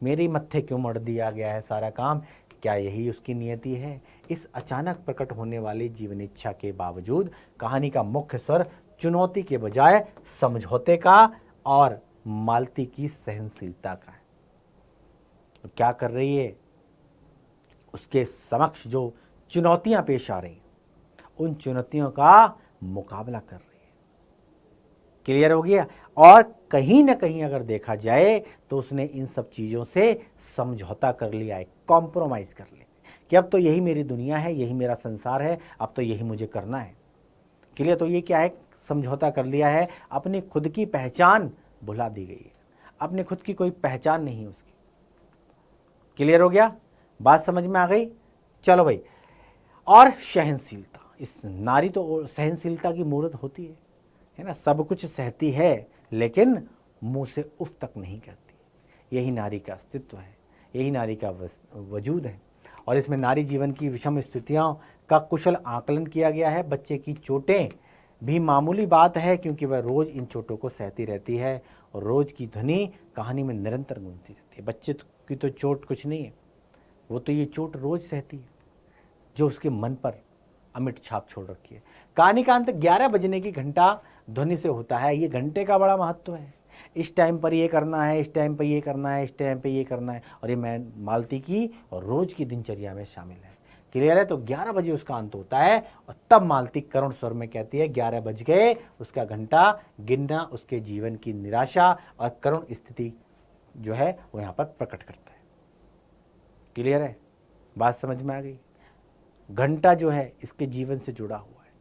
मेरी मत्थे क्यों मढ़ दिया गया है सारा काम, क्या यही उसकी नियति है? इस अचानक प्रकट होने वाली जीवन इच्छा के बावजूद कहानी का मुख्य स्वर चुनौती के बजाय समझौते का और मालती की सहनशीलता का है। तो क्या कर रही है, उसके समक्ष जो चुनौतियां पेश आ रही उन चुनौतियों का मुकाबला कर रही है। क्लियर हो गया? और कहीं ना कहीं अगर देखा जाए तो उसने इन सब चीज़ों से समझौता कर लिया है, कॉम्प्रोमाइज़ कर लिया कि अब तो यही मेरी दुनिया है, यही मेरा संसार है, अब तो यही मुझे करना है। क्लियर? तो ये क्या है, समझौता कर लिया है, अपनी खुद की पहचान भुला दी गई है, अपने खुद की कोई पहचान नहीं उसकी। क्लियर हो गया? बात समझ में आ गई? चलो भाई। और सहनशीलता, इस नारी तो सहनशीलता की मूर्त होती है ना, सब कुछ सहती है लेकिन मुंह से उफ तक नहीं करती। यही नारी का अस्तित्व है, यही नारी का वजूद है। और इसमें नारी जीवन की विषम स्थितियों का कुशल आकलन किया गया है। बच्चे की चोटें भी मामूली बात है क्योंकि वह रोज़ इन चोटों को सहती रहती है और रोज़ की ध्वनि कहानी में निरंतर गूंजती रहती है। बच्चे की तो चोट कुछ नहीं है, वो तो ये चोट रोज़ सहती है जो उसके मन पर अमिट छाप छोड़ रखी है। कहानी का अंत 11 बजने की घंटा ध्वनि से होता है। ये घंटे का बड़ा महत्व है, इस टाइम पर ये करना है, इस टाइम पर ये करना है, इस टाइम पर ये करना है, और ये मैं मालती की और रोज़ की दिनचर्या में शामिल है। क्लियर है? तो 11 बजे उसका अंत होता है और तब मालती करुण स्वर में कहती है 11 बज गए। उसका घंटा गिनना उसके जीवन की निराशा और करुण स्थिति जो है वो यहाँ पर प्रकट करता है। क्लियर है? बात समझ में आ गई? घंटा जो है इसके जीवन से जुड़ा हुआ है।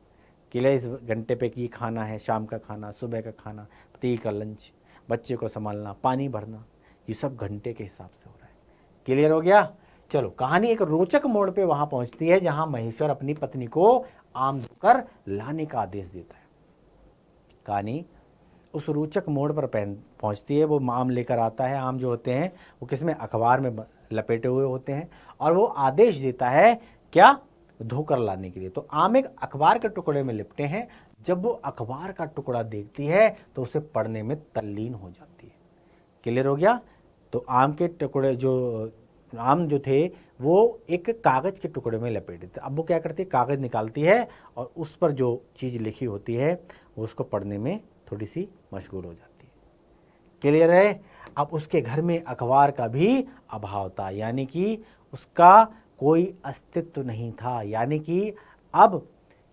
क्लियर? इस घंटे पे ये खाना है, शाम का खाना, सुबह का खाना, पति का लंच, बच्चे को संभालना, पानी भरना, ये सब घंटे के हिसाब से हो रहा है। क्लियर हो गया? चलो, कहानी एक रोचक मोड़ पे वहां पहुंचती है जहां महेश्वर अपनी पत्नी को आम धोकर लाने का आदेश देता है। कहानी उस रोचक मोड़ पर पहुंचती है। वो आम लेकर आता है। आम जो होते हैं वो किसमें, अखबार में लपेटे हुए होते हैं, और वो आदेश देता है क्या, धोकर लाने के लिए। तो आम एक अखबार के टुकड़े में लिपटे हैं। जब वो अखबार का टुकड़ा देखती है तो उसे पढ़ने में तल्लीन हो जाती है। क्लियर हो गया? तो आम के टुकड़े आम जो थे वो एक कागज़ के टुकड़े में लपेटे थे। अब वो क्या करती है, कागज़ निकालती है और उस पर जो चीज़ लिखी होती है वो उसको पढ़ने में थोड़ी सी मशगूल हो जाती है। क्लियर है? अब उसके घर में अखबार का भी अभाव था, यानी कि उसका कोई अस्तित्व नहीं था। यानी कि अब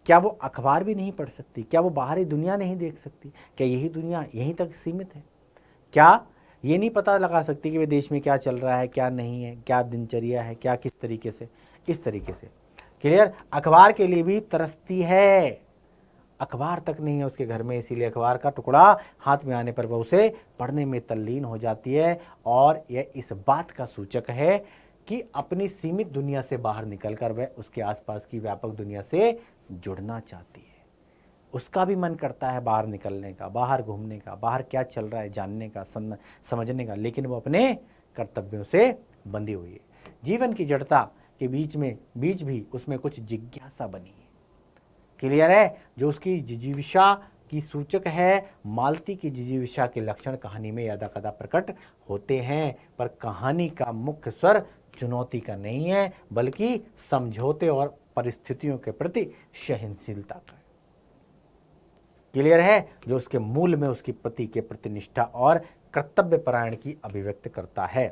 क्या वो अखबार भी नहीं पढ़ सकती, क्या वो बाहरी दुनिया नहीं देख सकती, क्या यही दुनिया यहीं तक सीमित है, क्या ये नहीं पता लगा सकती कि वे देश में क्या चल रहा है, क्या नहीं है, क्या दिनचर्या है, क्या किस तरीके से, इस तरीके से। क्लियर? अखबार के लिए भी तरसती है, अखबार तक नहीं है उसके घर में, इसीलिए अखबार का टुकड़ा हाथ में आने पर वह उसे पढ़ने में तल्लीन हो जाती है। और यह इस बात का सूचक है कि अपनी सीमित दुनिया से बाहर निकलकर वह उसके आसपास की व्यापक दुनिया से जुड़ना चाहती है। उसका भी मन करता है बाहर निकलने का, बाहर घूमने का, बाहर क्या चल रहा है जानने का, समझने का, लेकिन वो अपने कर्तव्यों से बंधी हुई है। जीवन की जड़ता के बीच भी उसमें कुछ जिज्ञासा बनी है। क्लियर है? जो उसकी जिजीविषा की सूचक है, मालती की जिजीविषा के लक्षण कहानी में यदा कदा प्रकट होते हैं, पर कहानी का मुख्य स्वर चुनौती का नहीं है, बल्कि समझौते और परिस्थितियों के प्रति सहनशीलता का है। क्लियर है? जो उसके मूल में उसकी पति के प्रति निष्ठा और कर्तव्य परायण की अभिव्यक्त करता है।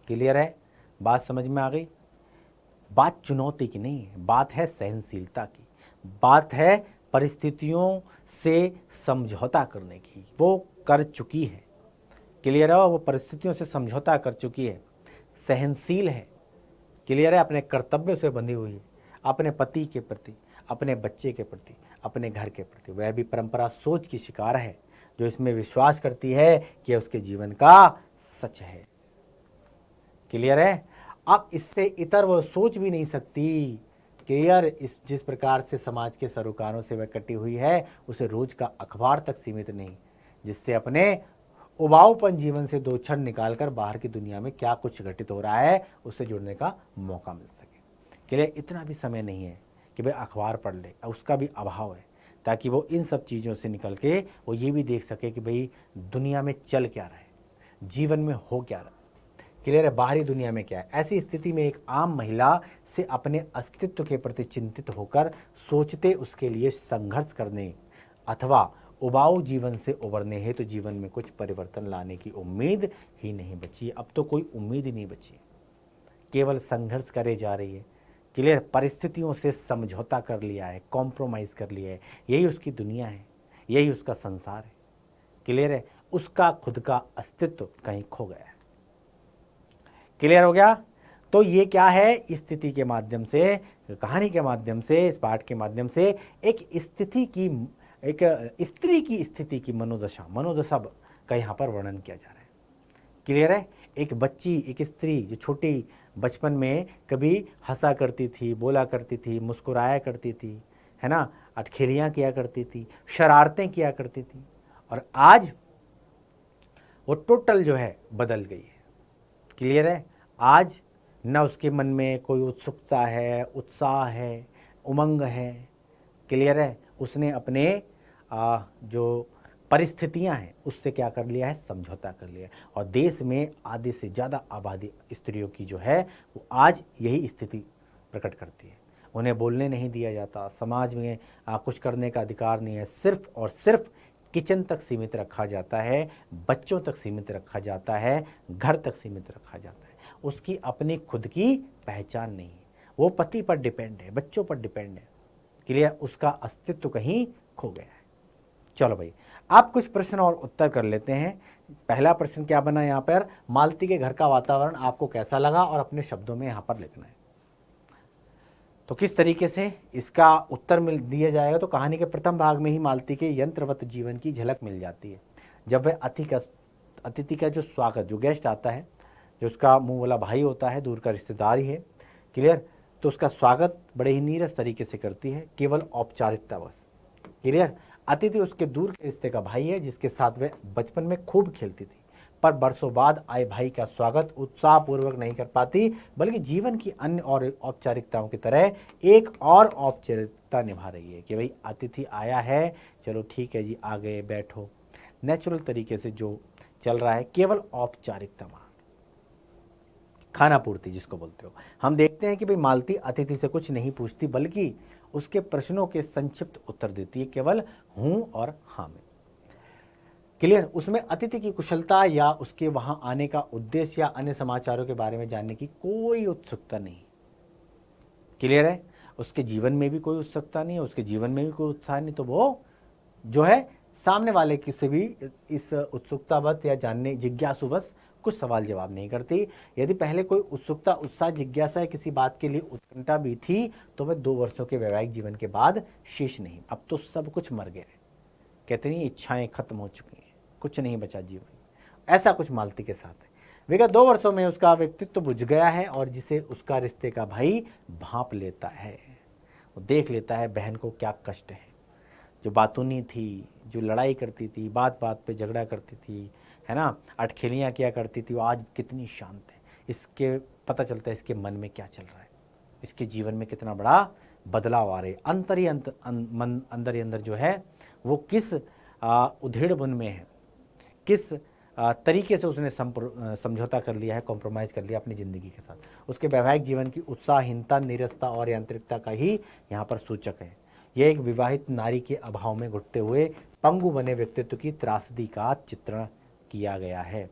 क्लियर है? बात समझ में आ गई? बात चुनौती की नहीं है, बात है सहनशीलता की, बात है परिस्थितियों से समझौता करने की। वो कर चुकी है। क्लियर है? वो परिस्थितियों से समझौता कर चुकी है, सहनशील है। क्लियर है? अपने कर्तव्यों से बंधी हुई है, अपने पति के प्रति, अपने बच्चे के प्रति, अपने घर के प्रति। वह भी परंपरा सोच की शिकार है, जो इसमें विश्वास करती है कि उसके जीवन का सच है। क्लियर है? अब इससे इतर वो सोच भी नहीं सकती। क्लियर? इस जिस प्रकार से समाज के सरोकारों से वह कटी हुई है, उसे रोज का अखबार तक सीमित नहीं, जिससे अपने उबाऊपन जीवन से 2 क्षण निकालकर बाहर की दुनिया में क्या कुछ घटित हो रहा है उससे जुड़ने का मौका मिल सके। क्लियर? इतना भी समय नहीं है कि भाई अखबार पढ़ ले, उसका भी अभाव है, ताकि वो इन सब चीज़ों से निकल के वो ये भी देख सके कि भाई दुनिया में चल क्या रहा है, जीवन में हो क्या रहा है। क्लियर है? बाहरी दुनिया में क्या है। ऐसी स्थिति में एक आम महिला से अपने अस्तित्व के प्रति चिंतित होकर सोचते उसके लिए संघर्ष करने अथवा उबाऊ जीवन से उबरने हेतु तो जीवन में कुछ परिवर्तन लाने की उम्मीद ही नहीं बची। अब तो कोई उम्मीद ही नहीं बची, केवल संघर्ष करे जा रही है। क्लियर? परिस्थितियों से समझौता कर लिया है, कॉम्प्रोमाइज़ कर लिया है। यही उसकी दुनिया है, यही उसका संसार है। क्लियर है? उसका खुद का अस्तित्व कहीं खो गया है। क्लियर हो गया? तो ये क्या है? इस स्थिति के माध्यम से, कहानी के माध्यम से, इस पाठ के माध्यम से एक स्त्री की स्थिति की मनोदशा का यहाँ पर वर्णन किया जा रहा है। क्लियर है? एक बच्ची, एक स्त्री जो छोटी बचपन में कभी हंसा करती थी, बोला करती थी, मुस्कुराया करती थी, है ना, अटखेलियाँ किया करती थी, शरारतें किया करती थी, और आज वो टोटल जो है बदल गई है। क्लियर है? आज न उसके मन में कोई उत्सुकता है, उत्साह है, उमंग है। क्लियर है? उसने अपने जो परिस्थितियां हैं उससे क्या कर लिया है? समझौता कर लिया है। और देश में आधे से ज़्यादा आबादी स्त्रियों की जो है वो आज यही स्थिति प्रकट करती है। उन्हें बोलने नहीं दिया जाता, समाज में कुछ करने का अधिकार नहीं है, सिर्फ और सिर्फ किचन तक सीमित रखा जाता है, बच्चों तक सीमित रखा जाता है, घर तक सीमित रखा जाता है। उसकी अपनी खुद की पहचान नहीं है, वो पति पर डिपेंड है, बच्चों पर डिपेंड है। क्लियर? उसका अस्तित्व कहीं खो गया है। चलो भाई, आप कुछ प्रश्न और उत्तर कर लेते हैं। पहला प्रश्न क्या बना यहाँ पर? मालती के घर का वातावरण आपको कैसा लगा, और अपने शब्दों में यहाँ पर लिखना है। तो किस तरीके से इसका उत्तर मिल दिया जाएगा? तो कहानी के प्रथम भाग में ही मालती के यंत्रवत जीवन की झलक मिल जाती है, जब वह अतिथि का जो स्वागत, जो गेस्ट आता है, जो उसका मुंह वाला भाई होता है, दूर का रिश्तेदार ही है। क्लियर? तो उसका स्वागत बड़े ही नीरस तरीके से करती है, केवल औपचारिकता बस। क्लियर? अतिथि उसके दूर के रिश्ते का भाई है, जिसके साथ वह बचपन में खूब खेलती थी, पर बरसों बाद आए भाई का स्वागत उत्साहपूर्वक नहीं कर पाती, बल्कि जीवन की अन्य और औपचारिकताओं की तरह एक और औपचारिकता निभा रही है कि भाई अतिथि आया है, चलो ठीक है जी, आ गए, बैठो। नेचुरल तरीके से जो चल रहा है, केवल औपचारिकता, खाना पूर्ति जिसको बोलते हो। हम देखते हैं कि भाई मालती अतिथि से कुछ नहीं पूछती, बल्कि उसके प्रश्नों के संक्षिप्त उत्तर देती है, केवल हूं और हाँ में। क्लियर? उसमें अतिथि की कुशलता या उसके वहां आने का उद्देश्य या अन्य समाचारों के बारे में जानने की कोई उत्सुकता नहीं। क्लियर है? उसके जीवन में भी कोई उत्सुकता नहीं है, उसके जीवन में भी कोई उत्साह नहीं, तो वो जो है सामने वाले की से भी इस उत्सुकतावश या जानने जिज्ञासुवश कुछ सवाल जवाब नहीं करती। यदि पहले कोई उत्सुकता, उत्साह, जिज्ञासा किसी बात के लिए उत्कंठा भी थी, तो वह 2 वर्षों के वैवाहिक जीवन के बाद शेष नहीं। अब तो सब कुछ मर गया है, कहते नहीं, इच्छाएं खत्म हो चुकी हैं, कुछ नहीं बचा जीवन। ऐसा कुछ मालती के साथ है। विगत 2 वर्षों में उसका व्यक्तित्व बुझ गया है, और जिसे उसका रिश्ते का भाई भांप लेता है, वो देख लेता है बहन को क्या कष्ट है। जो बातूनी थी, जो लड़ाई करती थी, बात बात पे झगड़ा करती थी, है ना, अटखेलियाँ किया करती थी, वो आज कितनी शांत है। इसके पता चलता है इसके मन में क्या चल रहा है। इसके जीवन में कितना बड़ा बदलाव आ रहे, अंतर ही अंदर ही अंदर जो है वो किस उधेड़ बुन में है, किस तरीके से उसने समझौता कर लिया है, कॉम्प्रोमाइज़ कर लिया अपनी ज़िंदगी के साथ। उसके वैवाहिक जीवन की उत्साहहीनता, नीरसता और यांत्रिकता का ही यहाँ पर सूचक है। यह एक विवाहित नारी के अभाव में घुटते हुए पंगु बने व्यक्तित्व की त्रासदी का चित्रण किया गया है।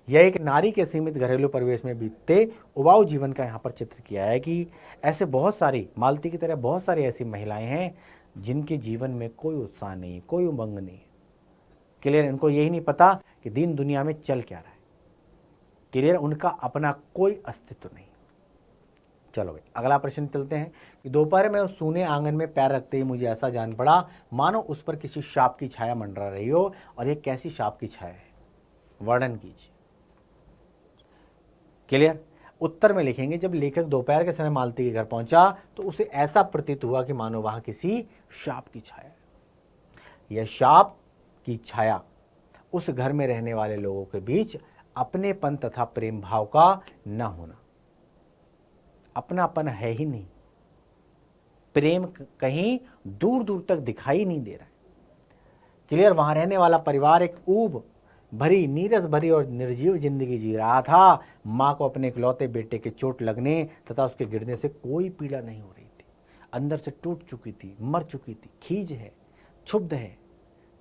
यह एक नारी के सीमित घरेलू परिवेश में बीतते उबाऊ जीवन का यहाँ पर चित्र किया है कि ऐसे बहुत सारी, मालती की तरह बहुत सारी ऐसी महिलाएं हैं जिनके जीवन में कोई उत्साह नहीं, कोई उमंग नहीं। क्लियर, इनको यही नहीं पता कि दीन दुनिया में चल क्या रहा है। क्लियर, उनका अपना कोई अस्तित्व नहीं। चलो भाई अगला प्रश्न चलते हैं कि दोपहर में उस सूने आंगन में पैर रखते ही मुझे ऐसा जान पड़ा मानो उस पर किसी शाप की छाया मंडरा रही हो। और ये कैसी शाप की छाया है, वर्णन कीजिए। क्लियर, उत्तर में लिखेंगे जब लेखक दोपहर के समय मालती के घर पहुंचा तो उसे ऐसा प्रतीत हुआ कि मानो वहां किसी शाप की छाया है। यह शाप की छाया उस घर में रहने वाले लोगों के बीच अपनेपन तथा प्रेम भाव का न होना। अपनापन है ही नहीं, प्रेम कहीं दूर दूर तक दिखाई नहीं दे रहा है। क्लियर, वहां रहने वाला परिवार एक ऊब भरी, नीरस भरी और निर्जीव जिंदगी जी रहा था। माँ को अपने इकलौते बेटे के चोट लगने तथा उसके गिरने से कोई पीड़ा नहीं हो रही थी। अंदर से टूट चुकी थी, मर चुकी थी, खीज है, क्षुब्ध है,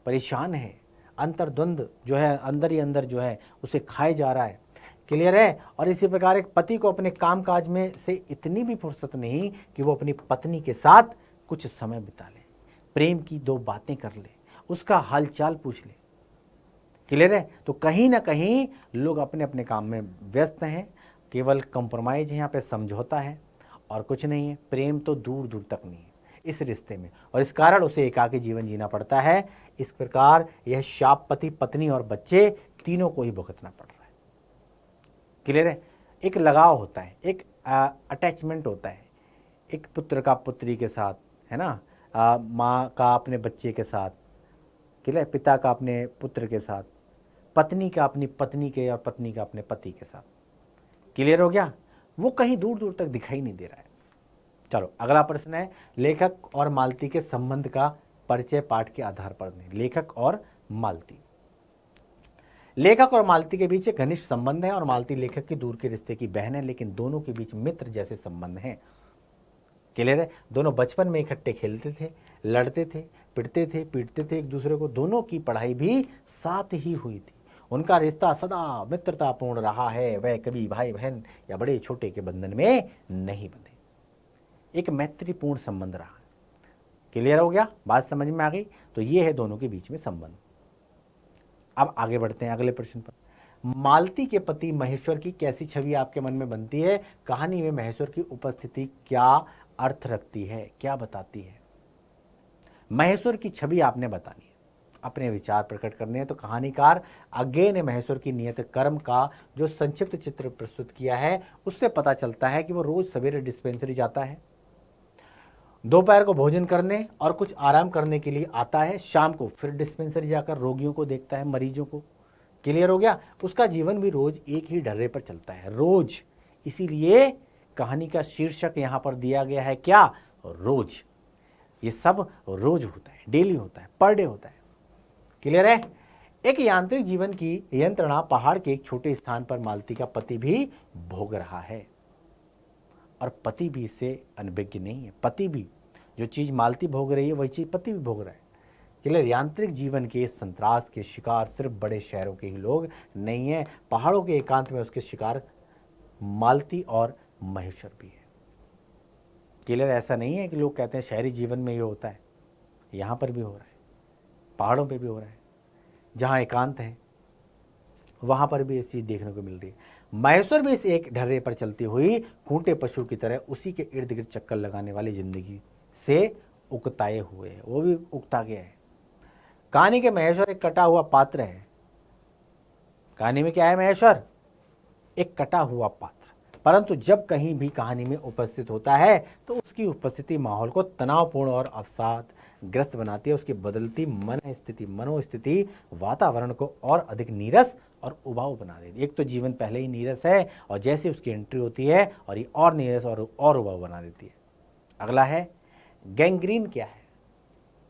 परेशान है, अंतर्द्वंद जो है अंदर ही अंदर जो है उसे खाए जा रहा है। क्लियर है। और इसी प्रकार एक पति को अपने कामकाज में से इतनी भी फुर्सत नहीं कि वो अपनी पत्नी के साथ कुछ समय बिता ले, प्रेम की दो बातें कर ले, उसका हालचाल पूछ ले। क्लियर है। तो कहीं ना कहीं लोग अपने अपने काम में व्यस्त हैं, केवल कंप्रोमाइज है, यहाँ पे समझौता है और कुछ नहीं है। प्रेम तो दूर दूर तक नहीं है इस रिश्ते में, और इस कारण उसे एकाकी जीवन जीना पड़ता है। इस प्रकार यह शाप पति, पत्नी और बच्चे तीनों को ही भुगतना पड़ रहा है। क्लियर है। एक लगाव होता है, एक अटैचमेंट होता है, एक पुत्र का पुत्री के साथ, है ना, माँ का अपने बच्चे के साथ, क्लियर, पिता का अपने पुत्र के साथ, पत्नी का अपनी पत्नी के और पत्नी का अपने पति के साथ। क्लियर हो गया। वो कहीं दूर दूर तक दिखाई नहीं दे रहा है। चलो अगला प्रश्न है, लेखक और मालती के संबंध का परिचय पाठ के आधार पर दें। लेखक और मालती, लेखक और मालती के बीच एक घनिष्ठ संबंध है और मालती लेखक की दूर के रिश्ते की बहन है, लेकिन दोनों के बीच मित्र जैसे संबंध हैं। क्लियर है। दोनों बचपन में इकट्ठे खेलते थे, लड़ते थे, पिटते थे, पीटते थे एक दूसरे को। दोनों की पढ़ाई भी साथ ही हुई थी। उनका रिश्ता सदा मित्रतापूर्ण रहा है। वह कभी भाई बहन या बड़े छोटे के बंधन में नहीं बंधे, एक मैत्रीपूर्ण संबंध रहा। क्लियर हो गया, बात समझ में आ गई। तो ये है दोनों के बीच में संबंध। अब आगे बढ़ते हैं अगले प्रश्न पर। मालती के पति महेश्वर की कैसी छवि आपके मन में बनती है? कहानी में महेश्वर की उपस्थिति क्या अर्थ रखती है, क्या बताती है? महेश्वर की छवि आपने बतानी है, अपने विचार प्रकट करने हैं। तो कहानीकार आगे ने महेश्वर की नियत कर्म का जो संक्षिप्त चित्र प्रस्तुत किया है उससे पता चलता है कि वो रोज सवेरे डिस्पेंसरी जाता है, दोपहर को भोजन करने और कुछ आराम करने के लिए आता है, शाम को फिर डिस्पेंसरी जाकर रोगियों को देखता है, मरीजों को। क्लियर हो गया। उसका जीवन भी रोज एक ही ढर्रे पर चलता है, रोज। इसीलिए कहानी का शीर्षक यहां पर दिया गया है क्या? रोज। ये सब रोज होता है, डेली होता है, पर डे होता है। क्लियर है। एक यांत्रिक जीवन की यंत्रणा पहाड़ के एक छोटे स्थान पर मालती का पति भी भोग रहा है, और पति भी इससे अनभिज्ञ नहीं है। पति भी जो चीज मालती भोग रही है वही चीज पति भी भोग रहा है। क्लियर। यांत्रिक जीवन के संतरास के शिकार सिर्फ बड़े शहरों के ही लोग नहीं है, पहाड़ों के एकांत में उसके शिकार मालती और महेश्वर भी है। क्लियर। ऐसा नहीं है कि लोग कहते हैं शहरी जीवन में ये होता है, यहाँ पर भी हो रहा है, पहाड़ों पे भी हो रहा है, जहाँ एकांत है वहाँ पर भी इस चीज़ देखने को मिल रही है। महेश्वर भी इस एक ढर्रे पर चलती हुई खूंटे पशु की तरह उसी के इर्द गिर्द चक्कर लगाने वाली जिंदगी से उकताए हुए है, वो भी उकता गया है। कहानी के महेश्वर एक कटा हुआ पात्र है। कहानी में क्या है? महेश्वर एक कटा हुआ पात्र, परंतु जब कहीं भी कहानी में उपस्थित होता है तो उसकी उपस्थिति माहौल को तनावपूर्ण और अवसाद ग्रस्त बनाती है। उसकी बदलती मनोस्थिति वातावरण को और अधिक नीरस और उबाऊ बना देती है। एक तो जीवन पहले ही नीरस है और जैसे उसकी एंट्री होती है और ये और नीरस और उबाऊ बना देती है। अगला है गैंग्रीन। क्या है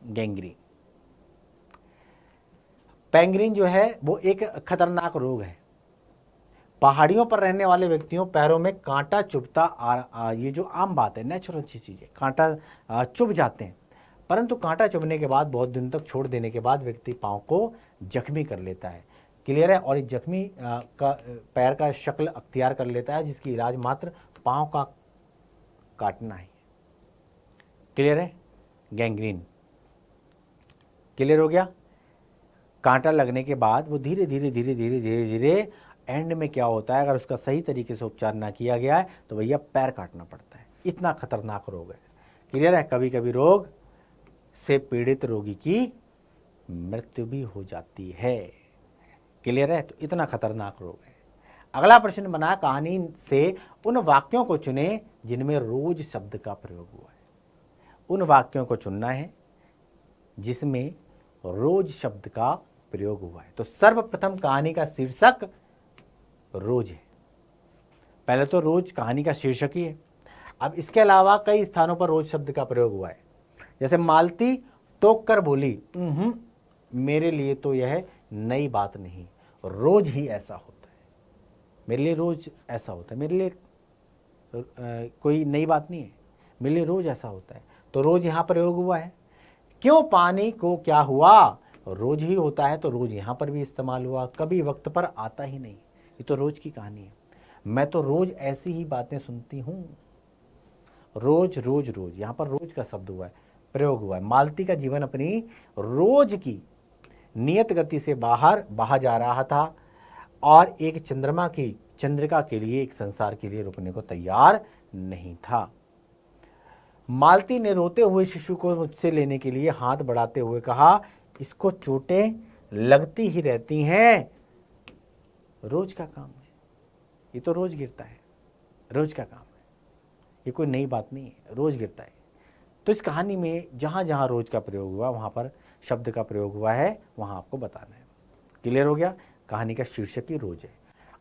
गैंग्रीन? गैंग्रीन जो है वो एक खतरनाक रोग है। पहाड़ियों पर रहने वाले व्यक्तियों पैरों में कांटा चुभता, ये जो आम बात है, नेचुरल चीज़ है। कांटा चुभ जाते हैं, परंतु कांटा चुभने के बाद बहुत दिन तक छोड़ देने के बाद व्यक्ति पाँव को जख्मी कर लेता है। क्लियर है? और इस जख्मी का पैर का शक्ल अख्तियार कर लेता है, जिसकी इलाज मात्र पाँव का काटना है। क्लियर है? गैंग्रीन क्लियर हो गया? कांटा लगने के बाद वो धीरे धीरे एंड में क्या होता है, अगर उसका सही तरीके से उपचार ना किया गया है तो भैया पैर काटना पड़ता है। इतना खतरनाक रोग है। क्लियर है? कभी कभी रोग से पीड़ित रोगी की मृत्यु भी हो जाती है। क्लियर है? तो इतना खतरनाक रोग है। अगला प्रश्न बना, कहानी से उन वाक्यों को चुने जिनमें रोज शब्द का प्रयोग हुआ है। उन वाक्यों को चुनना है जिसमें रोज शब्द का प्रयोग हुआ है। तो सर्वप्रथम कहानी का शीर्षक रोज है। पहले तो रोज कहानी का शीर्षक ही है। अब इसके अलावा कई स्थानों पर रोज शब्द का प्रयोग हुआ है। जैसे मालती टोक कर बोली, मेरे लिए तो यह नई बात नहीं, रोज ही ऐसा होता है। मेरे लिए रोज ऐसा होता है, मेरे लिए कोई नई बात नहीं है, मेरे लिए रोज ऐसा होता है। तो रोज यहाँ प्रयोग हुआ है। क्यों पानी को क्या हुआ, रोज ही होता है, तो रोज यहाँ पर भी इस्तेमाल हुआ। कभी वक्त पर आता ही नहीं, ये तो रोज की कहानी है। मैं तो रोज ऐसी ही बातें सुनती हूँ। रोज रोज रोज, यहाँ पर रोज का शब्द हुआ है, प्रयोग हुआ है। मालती का जीवन अपनी रोज की नियत गति से बहा जा रहा था और एक चंद्रिका के लिए, एक संसार के लिए रुकने को तैयार नहीं था। मालती ने रोते हुए शिशु को मुझसे लेने के लिए हाथ बढ़ाते हुए कहा, इसको चोटें लगती ही रहती हैं, रोज का काम है, ये तो रोज गिरता है, रोज का काम है, ये कोई नई बात नहीं है, रोज गिरता है। तो इस कहानी में जहाँ जहाँ रोज का प्रयोग हुआ, वहाँ पर शब्द का प्रयोग हुआ है, वहाँ आपको बताना है। क्लियर हो गया? कहानी का शीर्षक ही रोज है।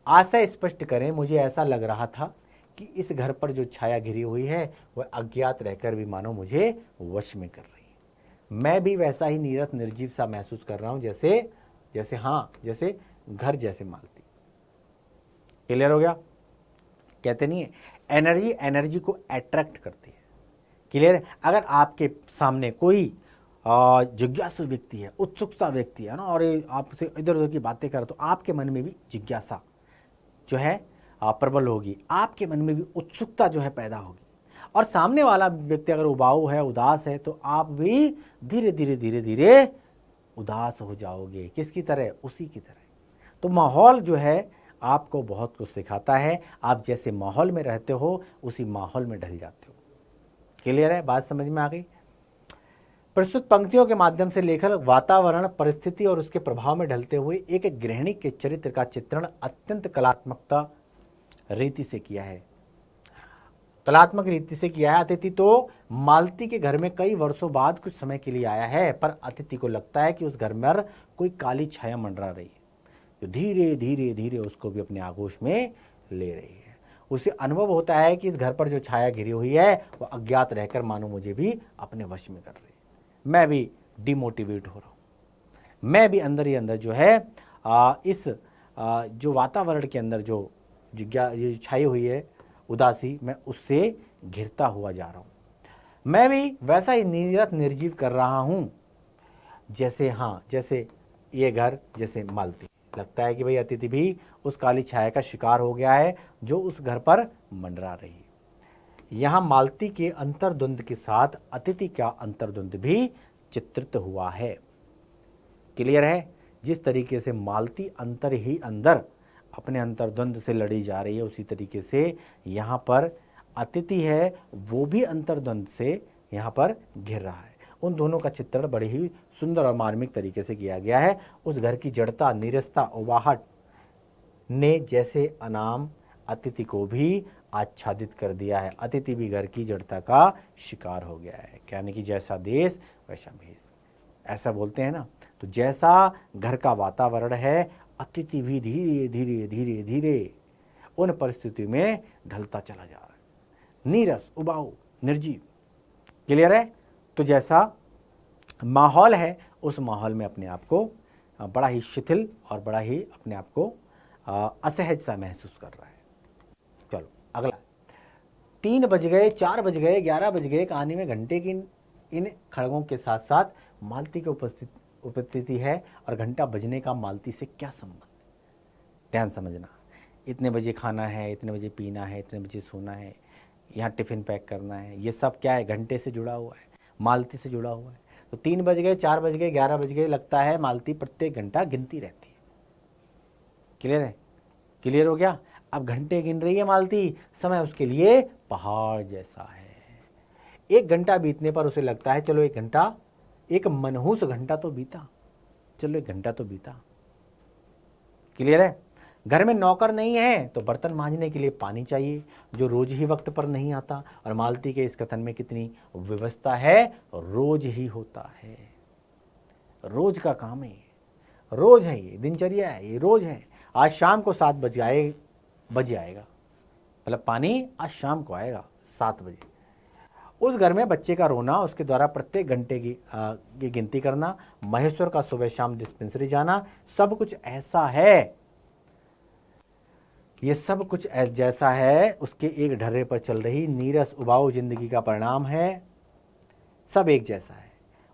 आशय स्पष्ट करें, मुझे ऐसा लग रहा था कि इस घर पर जो छाया घिरी हुई है वह अज्ञात रहकर भी मानो मुझे वश में कर रही है। मैं भी वैसा ही नीरस निर्जीव सा महसूस कर रहा हूँ, जैसे घर जैसे मालती। क्लियर हो गया? कहते नहीं है, एनर्जी को अट्रैक्ट करती है। क्लियर है? अगर आपके सामने कोई जिज्ञासु व्यक्ति है, उत्सुकता व्यक्ति है ना, और आपसे इधर उधर की बातें करे, तो आपके मन में भी जिज्ञासा जो है प्रबल होगी, आपके मन में भी उत्सुकता जो है पैदा होगी। और सामने वाला व्यक्ति अगर उबाऊ है, उदास है, तो आप भी धीरे धीरे उदास हो जाओगे। किसकी तरह? उसी की तरह। तो माहौल जो है आपको बहुत कुछ सिखाता है। आप जैसे माहौल में रहते हो, उसी माहौल में ढल जाते हो। क्लियर है? बात समझ में आ गई? प्रस्तुत पंक्तियों के माध्यम से लेखक वातावरण, परिस्थिति और उसके प्रभाव में ढलते हुए एक गृहिणी के चरित्र का चित्रण अत्यंत कलात्मक रीति से किया है। अतिथि तो मालती के घर में कई वर्षों बाद कुछ समय के लिए आया है, पर अतिथि को लगता है कि उस घर में कोई काली छाया मंडरा रही है, जो धीरे धीरे उसको भी अपने आगोश में ले रही है। उसे अनुभव होता है कि इस घर पर जो छाया घिरी हुई है वह अज्ञात रहकर मानो मुझे भी अपने वश में कर रही है। मैं भी डिमोटिवेट हो रहा हूँ। मैं भी अंदर ही अंदर जो है इस जो वातावरण के अंदर जो छाई हुई है उदासी, मैं उससे घिरता हुआ जा रहा हूँ। मैं भी वैसा ही नीरस निर्जीव कर रहा हूँ, जैसे ये घर, जैसे मालती। लगता है कि भाई अतिथि भी उस काली छाया का शिकार हो गया है जो उस घर पर मंडरा रही है। यहाँ मालती के अंतर्द्वंद के साथ अतिथि का अंतर्द्वंद भी चित्रित हुआ है। क्लियर है? जिस तरीके से मालती अंतर ही अंदर अपने अंतर्द्वंद से लड़ी जा रही है, उसी तरीके से यहाँ पर अतिथि है, वो भी अंतर्द्वंद से यहाँ पर घिर रहा है। उन दोनों का चित्रण बड़ी ही सुंदर और मार्मिक तरीके से किया गया है। उस घर की जड़ता, नीरसता, उबाहट ने जैसे अनाम अतिथि को भी आच्छादित कर दिया है। अतिथि भी घर की जड़ता का शिकार हो गया है। यानी कि जैसा देश वैसा भेष, ऐसा बोलते हैं ना। तो जैसा घर का वातावरण है, अतिथि भी धीरे धीरे धीरे धीरे उन परिस्थितियों में ढलता चला जा रहा है, नीरस, उबाऊ, निर्जीव। क्लियर है? तो जैसा माहौल है, उस माहौल में अपने आप को बड़ा ही शिथिल और बड़ा ही अपने आप को असहज सा महसूस कर रहा है। चलो अगला। 3 बज गए, 4 बज गए, 11 बज गए, कहानी में घंटे की इन खड़गों के साथ साथ मालती की उपस्थिति है। और घंटा बजने का मालती से क्या संबंध? ध्यान समझना। इतने बजे खाना है, इतने बजे पीना है, इतने बजे सोना है, यहाँ टिफ़िन पैक करना है, ये सब क्या है? घंटे से जुड़ा हुआ है, मालती से जुड़ा हुआ है। तो 3 बज गए, 4 बज गए, 11 बज गए, लगता है मालती प्रत्येक घंटा गिनती रहती है। क्लियर है? क्लियर हो गया? अब घंटे गिन रही है मालती, समय उसके लिए पहाड़ जैसा है। 1 घंटा बीतने पर उसे लगता है चलो 1 घंटा, एक मनहूस घंटा तो बीता, चलो 1 घंटा तो बीता। क्लियर है? घर में नौकर नहीं है तो बर्तन मांजने के लिए पानी चाहिए, जो रोज ही वक्त पर नहीं आता। और मालती के इस कथन में कितनी व्यवस्था है, रोज ही होता है, रोज का काम है, रोज है, ये दिनचर्या है, ये रोज है। आज शाम को 7 बज जाएगा, मतलब पानी आज शाम को आएगा 7 बजे। उस घर में बच्चे का रोना, उसके द्वारा प्रत्येक घंटे की गिनती करना, महेश्वर का सुबह शाम डिस्पेंसरी जाना, सब कुछ ऐसा है, ये सब कुछ जैसा है उसके एक ढर्रे पर चल रही नीरस उबाऊ जिंदगी का परिणाम है। सब एक जैसा है।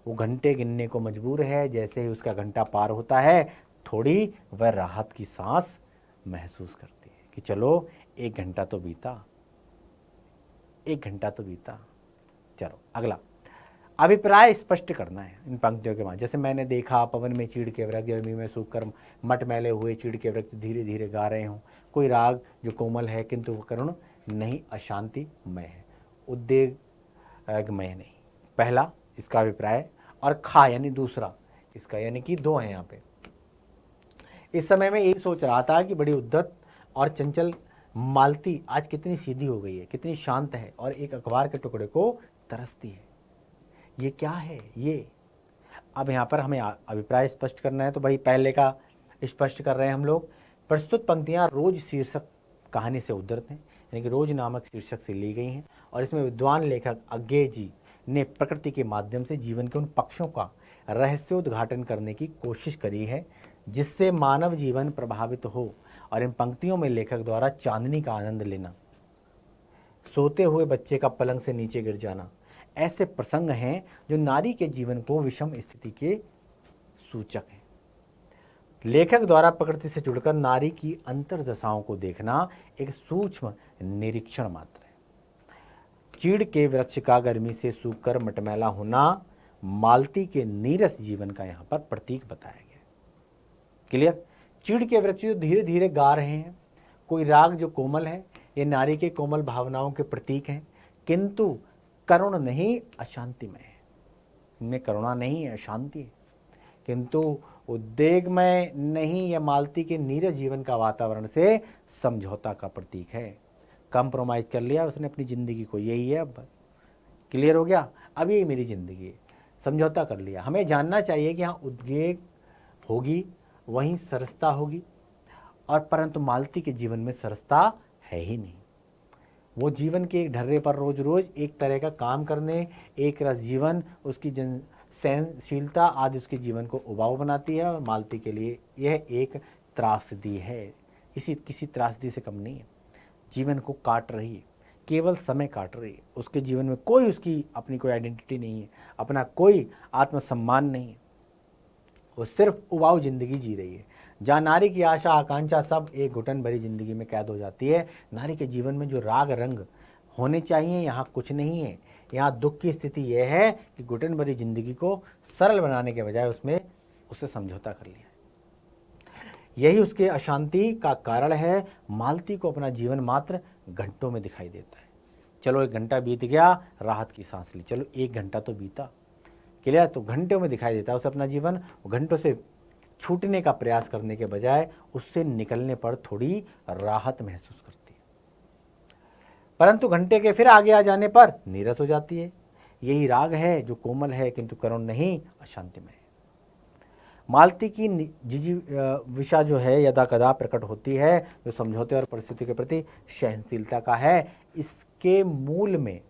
वो घंटे गिनने को मजबूर है। जैसे ही उसका घंटा पार होता है, थोड़ी वह राहत की सांस महसूस करती है कि चलो 1 घंटा तो बीता, 1 घंटा तो बीता। चलो अगला। अभिप्राय स्पष्ट करना है इन पंक्तियों के बाद। जैसे मैंने देखा पवन में चीड़ के वृक्ष, गर्मी में सूखकर मट मैले हुए चीड़ के वृक्ष धीरे धीरे गा रहे हों। कोई राग जो कोमल है किंतु वो करुण नहीं, अशांतिमय है, उद्वेगमय नहीं। पहला इसका अभिप्राय। और खा यानी दूसरा इसका, यानी कि 2 हैं यहाँ पे। इस समय में यही सोच रहा था कि बड़ी उद्धत और चंचल मालती आज कितनी सीधी हो गई है, कितनी शांत है और एक अखबार के टुकड़े को तरसती है। ये क्या है ये? अब यहाँ पर हमें अभिप्राय स्पष्ट करना है, तो भाई पहले का स्पष्ट कर रहे हैं हम लोग। प्रस्तुत पंक्तियाँ रोज शीर्षक कहानी से उद्धृत हैं, यानी कि रोज नामक शीर्षक से ली गई हैं। और इसमें विद्वान लेखक अज्ञेय जी ने प्रकृति के माध्यम से जीवन के उन पक्षों का रहस्योद्घाटन करने की कोशिश करी है जिससे मानव जीवन प्रभावित हो। और इन पंक्तियों में लेखक द्वारा चांदनी का आनंद लेना, सोते हुए बच्चे का पलंग से नीचे गिर जाना, ऐसे प्रसंग हैं जो नारी के जीवन को विषम स्थिति के सूचक हैं। लेखक द्वारा प्रकृति से जुड़कर नारी की अंतर्दशाओं को देखना एक सूक्ष्म निरीक्षण मात्र है। चीड़ के वृक्ष का गर्मी से सूखकर मटमैला होना मालती के नीरस जीवन का यहाँ पर प्रतीक बताया गया। क्लियर? चीड़ के वृक्ष जो धीरे धीरे गा रहे हैं, कोई राग जो कोमल है, ये नारी के कोमल भावनाओं के प्रतीक हैं, किंतु करुण नहीं, अशांतिमय है। इनमें करुणा नहीं है, अशांति है। किंतु उद्वेगमय नहीं, यह मालती के नीरस जीवन का वातावरण से समझौता का प्रतीक है। कंप्रोमाइज कर लिया उसने अपनी ज़िंदगी को, यही है। अब क्लियर हो गया? अब यही मेरी ज़िंदगी है, समझौता कर लिया। हमें जानना चाहिए कि हाँ उद्वेग होगी, वहीं सरसता होगी, और परंतु मालती के जीवन में सरसता है ही नहीं। वो जीवन के एक ढर्रे पर रोज रोज एक तरह का काम करने, एक रस जीवन, उसकी सहनशीलता आदि उसके जीवन को उबाऊ बनाती है। और मालती के लिए यह एक त्रासदी है, किसी त्रासदी से कम नहीं है। जीवन को काट रही है, केवल समय काट रही है। उसके जीवन में कोई उसकी अपनी कोई आइडेंटिटी नहीं है, अपना कोई आत्मसम्मान नहीं है। वो सिर्फ उबाऊ जिंदगी जी रही है, जहाँ नारी की आशा आकांक्षा सब एक घुटन भरी जिंदगी में कैद हो जाती है। नारी के जीवन में जो राग रंग होने चाहिए यहाँ कुछ नहीं है। यहाँ दुख की स्थिति यह है कि घुटन भरी जिंदगी को सरल बनाने के बजाय उससे समझौता कर लिया। यही उसके अशांति का कारण है। मालती को अपना जीवन मात्र घंटों में दिखाई देता है। चलो 1 घंटा बीत गया, राहत की सांस ली, चलो 1 घंटा तो बीता। क्लियर? तो घंटों में दिखाई देता है उसे अपना जीवन। घंटों से छूटने का प्रयास करने के बजाय उससे निकलने पर थोड़ी राहत महसूस करती है। परंतु घंटे के फिर आगे आ जाने पर नीरस हो जाती है। यही राग है जो कोमल है किंतु करुण नहीं, अशांतिमय है। मालती की विशा जो है यदा कदा प्रकट होती है, जो समझौते और परिस्थिति के प्रति सहनशीलता का है। इसके मूल में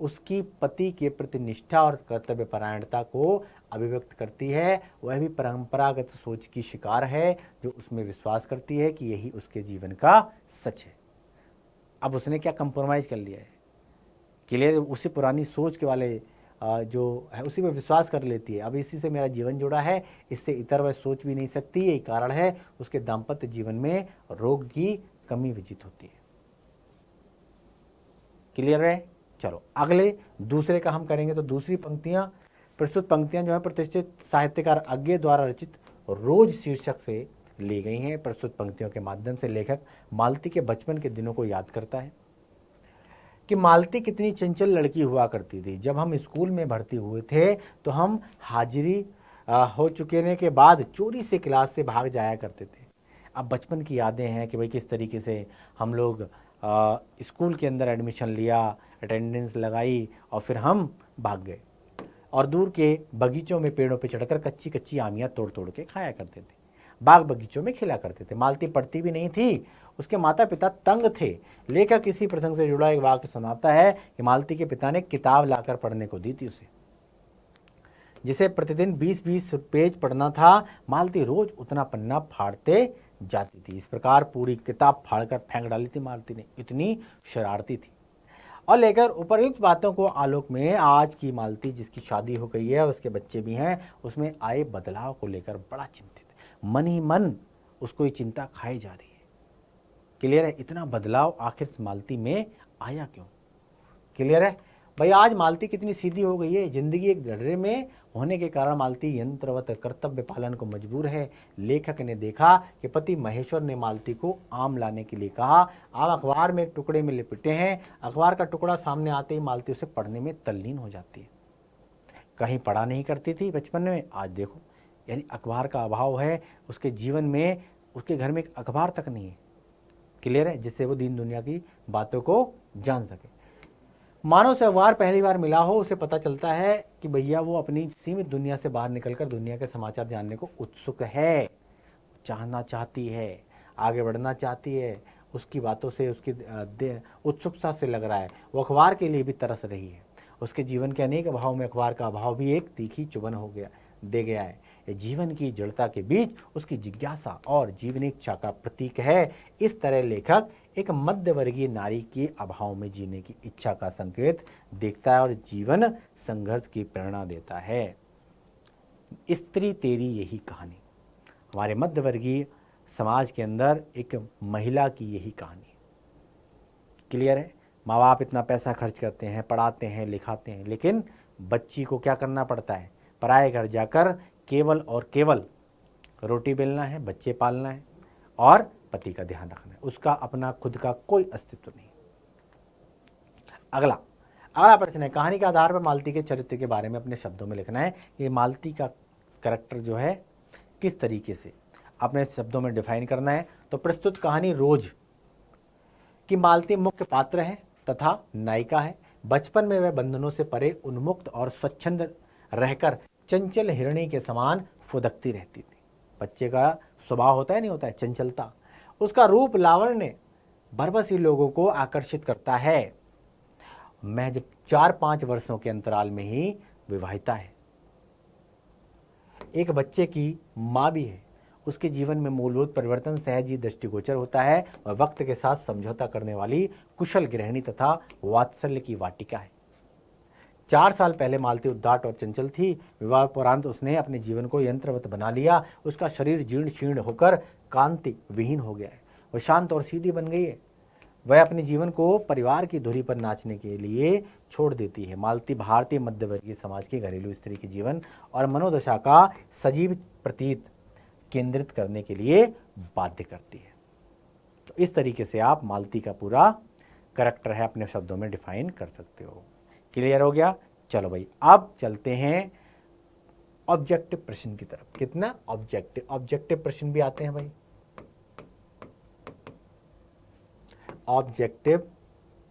उसकी पति के प्रति निष्ठा और कर्तव्य परायणता को अभिव्यक्त करती है। वह भी परंपरागत सोच की शिकार है, जो उसमें विश्वास करती है कि यही उसके जीवन का सच है। अब उसने क्या कंप्रोमाइज़ कर लिया है, क्लियर, उसी पुरानी सोच के वाले जो है उसी में विश्वास कर लेती है। अब इसी से मेरा जीवन जुड़ा है, इससे इतर वह सोच भी नहीं सकती। यही कारण है उसके दाम्पत्य जीवन में रोग की कमी विजित होती है। क्लियर है। चलो अगले दूसरे का हम करेंगे। तो दूसरी पंक्तियां, प्रस्तुत पंक्तियां जो है प्रतिष्ठित साहित्यकार अज्ञे द्वारा रचित रोज शीर्षक से ली गई हैं। प्रस्तुत पंक्तियों के माध्यम से लेखक मालती के बचपन के दिनों को याद करता है कि मालती कितनी चंचल लड़की हुआ करती थी। जब हम स्कूल में भर्ती हुए थे तो हम हाजिरी हो चुके के बाद चोरी से क्लास से भाग जाया करते थे। अब बचपन की यादें हैं कि भाई किस तरीके से हम लोग स्कूल के अंदर एडमिशन लिया, अटेंडेंस लगाई और फिर हम भाग गए और दूर के बगीचों में पेड़ों पे चढ़कर कच्ची कच्ची आमियाँ तोड़ तोड़ के खाया करते थे, बाग बगीचों में खेला करते थे। मालती पढ़ती भी नहीं थी, उसके माता पिता तंग थे। लेखक किसी प्रसंग से जुड़ा एक वाक्य सुनाता है कि मालती के पिता ने किताब लाकर पढ़ने को दी थी उसे, जिसे प्रतिदिन 20-20 पेज पढ़ना था। मालती रोज उतना पन्ना फाड़ते जाती थी। इस प्रकार पूरी किताब फाड़कर फेंक डाली थी मालती ने, इतनी शरारती थी। और लेकर उपर्युक्त बातों को आलोक में आज की मालती, जिसकी शादी हो गई है, उसके बच्चे भी हैं, उसमें आए बदलाव को लेकर बड़ा चिंतित है। मन ही मन उसको ये चिंता खाई जा रही है। क्लियर है। इतना बदलाव आखिर मालती में आया क्यों? क्लियर है भाई। आज मालती कितनी सीधी हो गई है। जिंदगी एक झगड़े में होने के कारण मालती यंत्रवत कर्तव्य पालन को मजबूर है। लेखक ने देखा कि पति महेश्वर ने मालती को आम लाने के लिए कहा। आम अखबार में एक टुकड़े में लिपटे हैं। अखबार का टुकड़ा सामने आते ही मालती उसे पढ़ने में तल्लीन हो जाती है। कहीं पढ़ा नहीं करती थी बचपन में, आज देखो, यानी अखबार का अभाव है उसके जीवन में। उसके घर में एक अखबार तक नहीं है। क्लियर है। जिससे वो दीन दुनिया की बातों को जान सके। मानव से अखबार पहली बार मिला हो, उसे पता चलता है कि भैया वो अपनी सीमित दुनिया से बाहर निकलकर दुनिया के समाचार जानने को उत्सुक है, चाहना चाहती है, आगे बढ़ना चाहती है। उसकी बातों से, उसकी उत्सुकता से लग रहा है वो अखबार के लिए भी तरस रही है। उसके जीवन के अनेक अभाव में अखबार का अभाव भी एक तीखी चुभन दे गया है। जीवन की जड़ता के बीच उसकी जिज्ञासा और जीवन इच्छा का प्रतीक है। इस तरह लेखक एक मध्यवर्गीय नारी के अभाव में जीने की इच्छा का संकेत देखता है और जीवन संघर्ष की प्रेरणा देता है। स्त्री तेरी यही कहानी। हमारे मध्यवर्गीय समाज के अंदर एक महिला की यही कहानी। क्लियर है। माँ बाप इतना पैसा खर्च करते हैं, पढ़ाते हैं, लिखाते हैं, लेकिन बच्ची को क्या करना पड़ता है? पराए घर जाकर केवल और केवल रोटी बेलना है, बच्चे पालना है और पति का ध्यान रखना है। उसका अपना खुद का कोई अस्तित्व नहीं। अगला प्रश्न है, कहानी के आधार पर मालती के चरित्र के बारे में अपने शब्दों में लिखना है। ये मालती का कैरेक्टर जो है किस तरीके से अपने शब्दों में डिफाइन करना है। तो प्रस्तुत कहानी रोज की मालती मुख्य पात्र है तथा नायिका है। बचपन में वह बंधनों से परे उन्मुक्त और स्वच्छंद रहकर चंचल हिरणी के समान फुदकती रहती थी। बच्चे का स्वभाव होता है, नहीं होता है, चंचलता। उसका रूप लावण्य बरबस ही लोगों को आकर्षित करता है। महज 4-5 वर्षों के अंतराल में ही विवाहिता है, एक बच्चे की माँ भी है। उसके जीवन में मूलभूत परिवर्तन सहज ही दृष्टिगोचर होता है और वक्त के साथ समझौता करने वाली कुशल गृहिणी तथा वात्सल्य की वाटिका है। 4 साल पहले मालती उद्दाट और चंचल थी। विवाह उपरांत उसने अपने जीवन को यंत्रवत बना लिया। उसका शरीर जीर्ण शीर्ण होकर कांति विहीन हो गया है। वह शांत और सीधी बन गई है। वह अपने जीवन को परिवार की धुरी पर नाचने के लिए छोड़ देती है। मालती भारतीय मध्यवर्गीय समाज की घरेलू स्त्री के जीवन और मनोदशा का सजीव प्रतीत केंद्रित करने के लिए बाध्य करती है। तो इस तरीके से आप मालती का पूरा कैरेक्टर है अपने शब्दों में डिफाइन कर सकते हो। क्लियर हो गया। चलो भाई, अब चलते हैं ऑब्जेक्टिव प्रश्न की तरफ। कितना ऑब्जेक्टिव प्रश्न भी आते हैं भाई। ऑब्जेक्टिव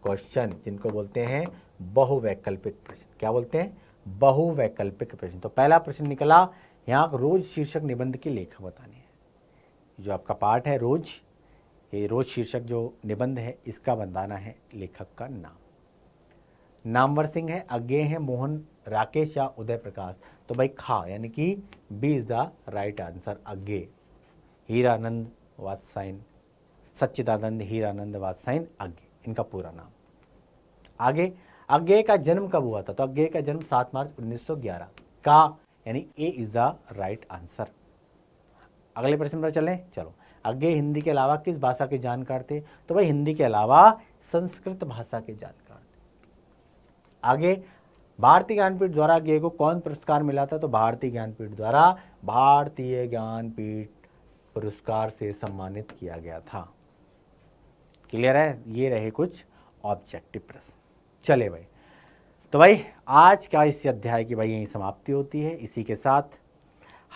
क्वेश्चन, जिनको बोलते हैं बहुवैकल्पिक प्रश्न। क्या बोलते हैं? बहुवैकल्पिक प्रश्न। तो पहला प्रश्न निकला यहाँ रोज शीर्षक निबंध के लेखक बताने हैं। जो आपका पाठ है रोज, ये रोज शीर्षक जो निबंध है इसका बताना है लेखक का नाम। नामवर सिंह है, अज्ञेय है, मोहन, राकेश या उदय प्रकाश। तो भाई खा यानी कि B is the right answer, Agyeya. Hiranand Vatsyayan, Sachchidanand Hiranand Vatsyayan Agyeya, इनका पूरा नाम। आगे, अज्ञेय का जन्म कब हुआ था? तो अज्ञेय का जन्म 7 मार्च 1911 का, यानी ए इज द राइट आंसर। अगले प्रश्न पर चलें। चलो, अज्ञेय हिंदी के अलावा किस भाषा के जानकार थे? तो भाई हिंदी के अलावा संस्कृत भाषा के जानकार थे। आगे, भारतीय ज्ञानपीठ द्वारा अज्ञेय को कौन पुरस्कार मिला था? तो भारतीय ज्ञानपीठ द्वारा भारतीय ज्ञानपीठ पुरस्कार से सम्मानित किया गया था। क्लियर है? ये रहे कुछ ऑब्जेक्टिव प्रश्न। चले भाई, तो भाई आज का इस अध्याय की भाई यही समाप्ति होती है। इसी के साथ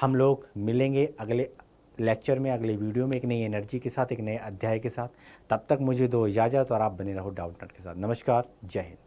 हम लोग मिलेंगे अगले लेक्चर में, अगले वीडियो में, एक नई एनर्जी के साथ, एक नए अध्याय के साथ। तब तक मुझे दो इजाज़त और आप बने रहो डाउटनेट के साथ। नमस्कार, जय हिंद।